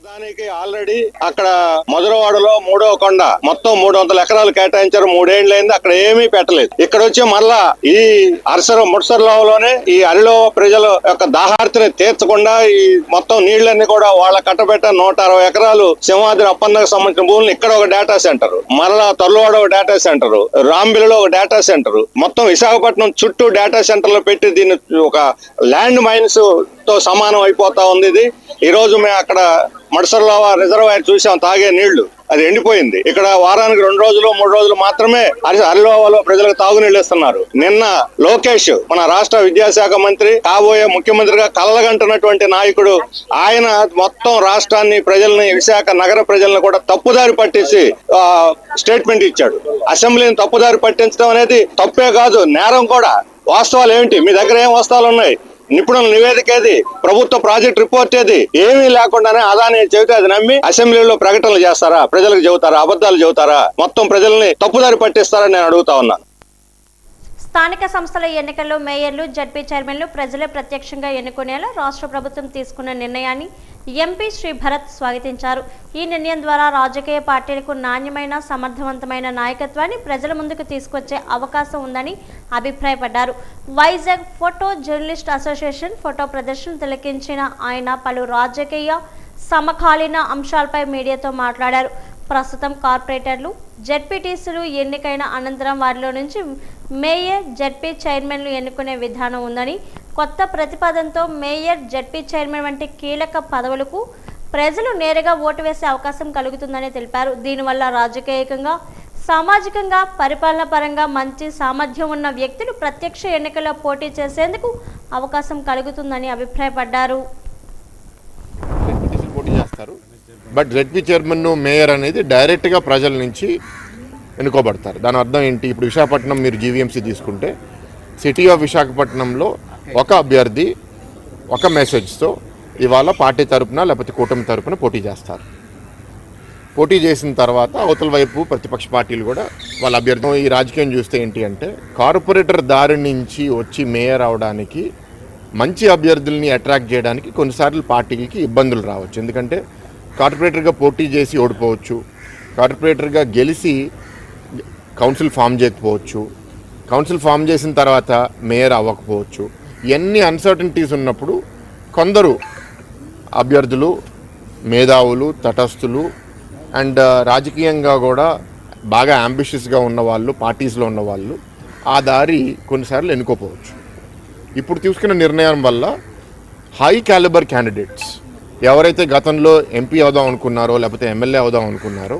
అదానికి ఆల్రెడీ అక్కడ మధురవాడలో 3వ కొండ మొత్తం 300 ఎకరాలు కేటాయించారు. 3 ఏళ్లైంది, అక్కడ ఏమీ పెట్టలేదు. ఇక్కడ వచ్చి మళ్ళా ఈ ముడుసర్లోవలోనే ఈ అరిలో ప్రజల యొక్క దాహార్తిని తీర్చకుండా ఈ మొత్తం నీళ్లన్నీ కూడా వాళ్ళ కట్టబెట్ట 160 ఎకరాలు సింహాద్రి అప్పన్నకు సంబంధించిన భూములు ఇక్కడ ఒక డేటా సెంటర్, మళ్ళా తొర్లవాడ ఒక డేటా సెంటర్, రాంబిల్లో ఒక డేటా సెంటర్, మొత్తం విశాఖపట్నం చుట్టూ డేటా సెంటర్లు పెట్టి దీన్ని ఒక ల్యాండ్ మైన్స్ తో సమానం అయిపోతా ఉంది. ఇది ఈ రోజు మేము అక్కడ ముడుసర్లోవా రిజర్వాయర్ చూసాం, తాగే నీళ్లు అది ఎండిపోయింది. ఇక్కడ వారానికి 2 రోజులు 3 రోజులు మాత్రమే అరిలోవాలో ప్రజలకు తాగునీళ్లు ఇస్తున్నారు. నిన్న లోకేష్ మన రాష్ట్ర విద్యాశాఖ మంత్రి, కాబోయే ముఖ్యమంత్రిగా కలలుగంటున్నటువంటి నాయకుడు, ఆయన మొత్తం రాష్ట్రాన్ని, ప్రజల్ని, విశాఖ నగర ప్రజలను కూడా తప్పుదారి పట్టేసి స్టేట్మెంట్ ఇచ్చాడు. అసెంబ్లీని తప్పుదారి పట్టించడం అనేది తప్పే కాదు, నేరం కూడా. వాస్తవాలు ఏమిటి? మీ దగ్గర ఏం వాస్తవాలు ఉన్నాయి? నిపుణుల నివేదిక ఏది? ప్రభుత్వ ప్రాజెక్ట్ రిపోర్ట్ ఏది? ఏమీ లేకుండానే అదాని చెబితే అది నమ్మి అసెంబ్లీలో ప్రకటనలు చేస్తారా? ప్రజలకు చెబుతారా? అబద్ధాలు చెబుతారా? మొత్తం ప్రజల్ని తప్పుదారి పట్టిస్తారని నేను అడుగుతా ఉన్నాను. స్థానిక సంస్థల ఎన్నికల్లో మేయర్లు, జడ్పీ చైర్మన్లు ప్రజలే ప్రత్యక్షంగా ఎన్నుకునేలా రాష్ట్ర ప్రభుత్వం తీసుకున్న నిర్ణయాన్ని ఎంపీ శ్రీ భరత్ స్వాగతించారు. ఈ నిర్ణయం ద్వారా రాజకీయ పార్టీలకు నాణ్యమైన, సమర్థవంతమైన నాయకత్వాన్ని ప్రజల ముందుకు తీసుకొచ్చే అవకాశం ఉందని అభిప్రాయపడ్డారు. Vizag photo journalist association photo ప్రదర్శన తిలకించిన ఆయన పలు రాజకీయ సమకాలీన అంశాలపై మీడియాతో మాట్లాడారు. ప్రస్తుతం కార్పొరేటర్లు, జడ్పీటీసీలు ఎన్నికైన అనంతరం వారిలో నుంచి మేయర్, జడ్పీ చైర్మన్లు ఎన్నుకునే విధానం ఉందని, కొత్త ప్రతిపాదనతో మేయర్, జడ్పీ చైర్మన్ వంటి కీలక పదవులకు ప్రజలు నేరుగా ఓటు వేసే అవకాశం కలుగుతుందని తెలిపారు. దీనివల్ల రాజకీయంగా, సామాజికంగా, పరిపాలన పరంగా మంచి సామర్థ్యం ఉన్న వ్యక్తులు ప్రత్యక్ష ఎన్నికల్లో పోటీ చేసేందుకు అవకాశం కలుగుతుందని అభిప్రాయపడ్డారు. బట్ జడ్పీ చైర్మన్, మేయర్ అనేది డైరెక్ట్గా ప్రజల నుంచి ఎన్నుకోబడతారు. దాని అర్థం ఏంటి? ఇప్పుడు విశాఖపట్నం మీరు జీవీఎంసీ తీసుకుంటే సిటీ ఆఫ్ విశాఖపట్నంలో ఒక అభ్యర్థి ఒక మెసేజ్తో ఇవాళ పార్టీ తరపున లేకపోతే కూటమి తరపున పోటీ చేస్తారు. పోటీ చేసిన తర్వాత అవతల వైపు ప్రతిపక్ష పార్టీలు కూడా వాళ్ళ అభ్యర్థి. ఈ రాజకీయం చూస్తే ఏంటి అంటే, కార్పొరేటర్ దారి నుంచి వచ్చి మేయర్ అవడానికి, మంచి అభ్యర్థుల్ని అట్రాక్ట్ చేయడానికి కొన్నిసార్లు పార్టీలకి ఇబ్బందులు రావచ్చు. ఎందుకంటే కార్పొరేటర్గా పోటీ చేసి ఓడిపోవచ్చు, కార్పొరేటర్గా గెలిచి కౌన్సిల్ ఫామ్ చేయకపోవచ్చు, కౌన్సిల్ ఫామ్ చేసిన తర్వాత మేయర్ అవ్వకపోవచ్చు. ఇవన్నీ అన్సర్టనిటీస్ ఉన్నప్పుడు కొందరు అభ్యర్థులు, మేధావులు, తటస్థులు అండ్ రాజకీయంగా కూడా బాగా అంబిషియస్గా ఉన్నవాళ్ళు, పార్టీస్లో ఉన్నవాళ్ళు ఆ దారి కొన్నిసార్లు ఎన్నుకోపోవచ్చు. ఇప్పుడు తీసుకున్న నిర్ణయం వల్ల హై క్యాలిబర్ క్యాండిడేట్స్ ఎవరైతే గతంలో ఎంపీ అవుదాం అనుకున్నారో లేకపోతే ఎమ్మెల్యే అవుదాం అనుకున్నారో,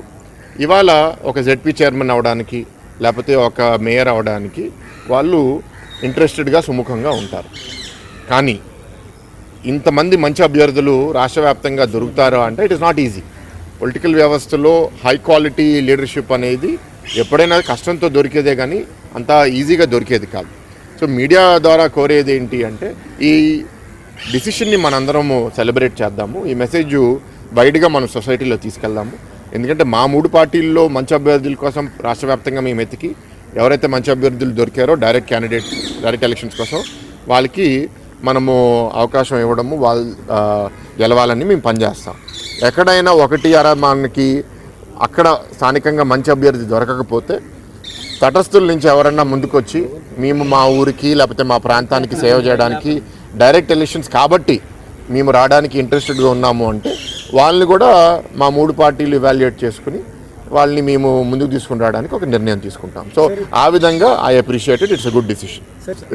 ఇవాళ ఒక జెడ్పీ చైర్మన్ అవడానికి లేకపోతే ఒక మేయర్ అవడానికి వాళ్ళు ఇంట్రెస్టెడ్గా, సుముఖంగా ఉంటారు. కానీ ఇంతమంది మంచి అభ్యర్థులు రాష్ట్ర వ్యాప్తంగా దొరుకుతారా అంటే it is not easy. Political వ్యవస్థలో హై క్వాలిటీ లీడర్షిప్ అనేది ఎప్పుడైనా కష్టంతో దొరికేదే కానీ అంత ఈజీగా దొరికేది కాదు. సో మీడియా ద్వారా కోరేది ఏంటి అంటే ఈ డిసిషన్ని మనందరము సెలబ్రేట్ చేద్దాము, ఈ మెసేజ్ వైడ్గా మనం సొసైటీలో తీసుకెళ్దాము. ఎందుకంటే మా 3 పార్టీల్లో మంచి అభ్యర్థుల కోసం రాష్ట్ర వ్యాప్తంగా మేము ఎతికి ఎవరైతే మంచి అభ్యర్థులు దొరికారో డైరెక్ట్ ఎలక్షన్స్ కోసం వాళ్ళకి మనము అవకాశం ఇవ్వడము, వాళ్ళు గెలవాలని మేము పనిచేస్తాం. ఎక్కడైనా 1-6 మనకి అక్కడ స్థానికంగా మంచి అభ్యర్థి దొరకకపోతే తటస్థుల నుంచి ఎవరన్నా ముందుకొచ్చి మేము మా ఊరికి లేకపోతే మా ప్రాంతానికి సేవ చేయడానికి డైరెక్ట్ ఎలక్షన్స్ కాబట్టి మేము రావడానికి ఇంట్రెస్టెడ్గా ఉన్నాము అంటే వాళ్ళని కూడా మా 3 పార్టీలు ఇవాల్యుయేట్ చేసుకుని వాళ్ళని మేము ముందుకు తీసుకుని రావడానికి ఒక నిర్ణయం తీసుకుంటాం. సో ఆ విధంగా I appreciated, it's a good decision.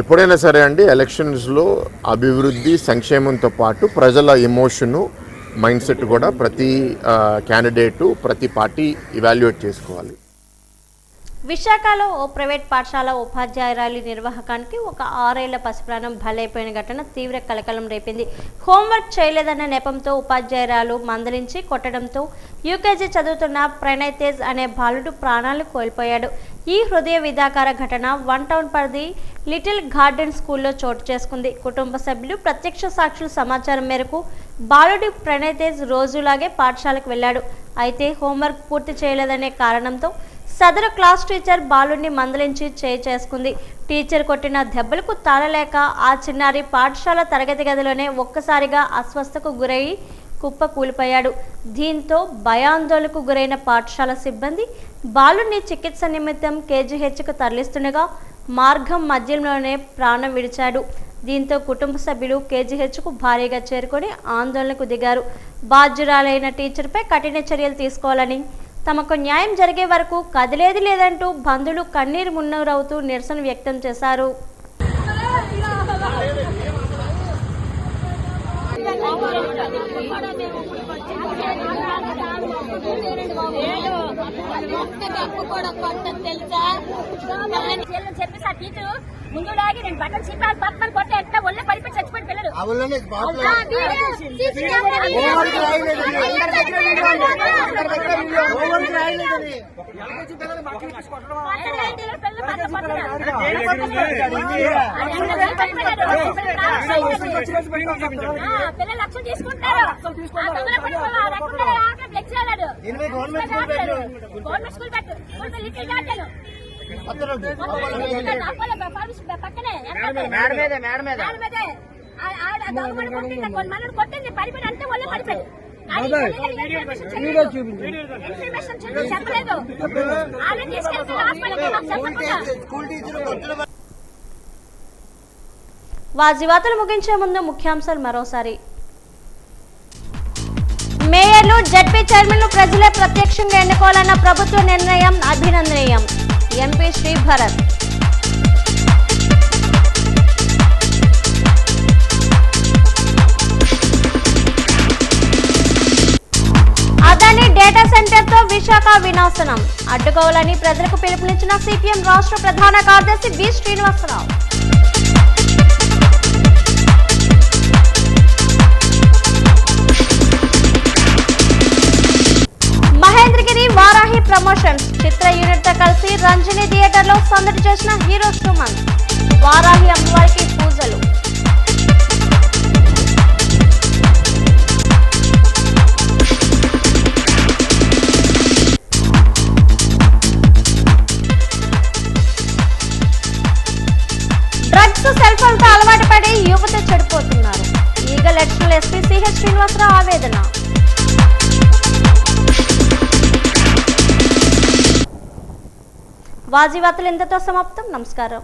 ఎప్పుడైనా సరే అండి ఎలక్షన్స్లో అభివృద్ధి సంక్షేమంతో పాటు ప్రజల ఎమోషను మైండ్ సెట్ కూడా ప్రతి క్యాండిడేటు ప్రతి పార్టీ ఇవాల్యుయేట్ చేసుకోవాలి. విశాఖలో ఓ ప్రైవేట్ పాఠశాల ఉపాధ్యాయురాలి నిర్వాహకానికి ఒక 6 ఏళ్ల పసిప్రాణం బలైపోయిన ఘటన తీవ్ర కలకలం రేపింది. హోంవర్క్ చేయలేదన్న నెపంతో ఉపాధ్యాయురాలు మందలించి కొట్టడంతో యూకేజీ చదువుతున్న ప్రణయ్ తేజ్ అనే బాలుడు ప్రాణాలు కోల్పోయాడు. ఈ హృదయ విదాకార ఘటన 1 టౌన్ పరిధి లిటిల్ గార్డెన్ స్కూల్లో చోటు చేసుకుంది. కుటుంబ సభ్యులు, ప్రత్యక్ష సాక్షుల సమాచారం మేరకు బాలుడి ప్రణయ్ తేజ్ రోజులాగే పాఠశాలకు వెళ్ళాడు. అయితే హోంవర్క్ పూర్తి చేయలేదనే కారణంతో సదరు క్లాస్ టీచర్ బాలుడిని మందలించి చేసుకుంది. టీచర్ కొట్టిన దెబ్బలకు తాళలేక ఆ చిన్నారి పాఠశాల తరగతి గదిలోనే ఒక్కసారిగా అస్వస్థకు గురై కుప్ప కూలిపోయాడు. దీంతో భయాందోళనకు గురైన పాఠశాల సిబ్బంది బాలుడిని చికిత్స నిమిత్తం కేజీహెచ్కు తరలిస్తుండగా మార్గం మధ్యలోనే ప్రాణం విడిచాడు. దీంతో కుటుంబ సభ్యులు కేజీహెచ్కు భారీగా చేరుకొని ఆందోళనకు దిగారు. బాధ్యురాలైన టీచర్పై కఠిన చర్యలు తీసుకోవాలని, తమకు న్యాయం జరిగే వరకు కదిలేది లేదంటూ బంధువులు కన్నీరు మున్నీరవుతూ నిరసన వ్యక్తం చేశారు. ముందులాగి నేను బట్టలు చిప్పాలి పక్కన కొట్టే ఎట్లా ఒళ్ళే పడిపోయి చచ్చిపోయి పిల్లలు పిల్లలు లక్ష్యం తీసుకుంటారు. గవర్నమెంట్ స్కూల్ పెట్టు కొట్టింది పడిపోయి అంటే ఒళ్ళే పడిపోయి చెప్పలేదు. వాజీవాతలు ముగించే ముందు ముఖ్యాంశాలు మరోసారి. మేయర్లు, జడ్పీ చైర్మన్లు ప్రజలే ప్రత్యక్షంగా ఎన్నుకోవాలన్న ప్రభుత్వ నిర్ణయం అభినందనీయం. ఎంపీ శ్రీ భరత్. అదాని డేటా సెంటర్తో విశాఖ వినాశనం అడ్డుకోవాలని ప్రజలకు పిలుపునిచ్చిన సిపిఎం రాష్ట్ర ప్రధాన కార్యదర్శి బి శ్రీనివాసరావు. మహేంద్రగిరి వారాహి ప్రమోషన్స్ చిత్ర యూనిట్ తో కలిసి రంజని థియేటర్ లో సందడి చేసిన హీరో సుమన్. వారాహి అమ్మవారికి పూజలు. డ్రగ్స్, సెల్ ఫోన్ తో అలవాటు పడి యువత చెడిపోతున్నారు. Eagle additional SP CH Srinivasarao ఆవేదన. వాజీవాతలు ఇంతతో సమాప్తం. నమస్కారం.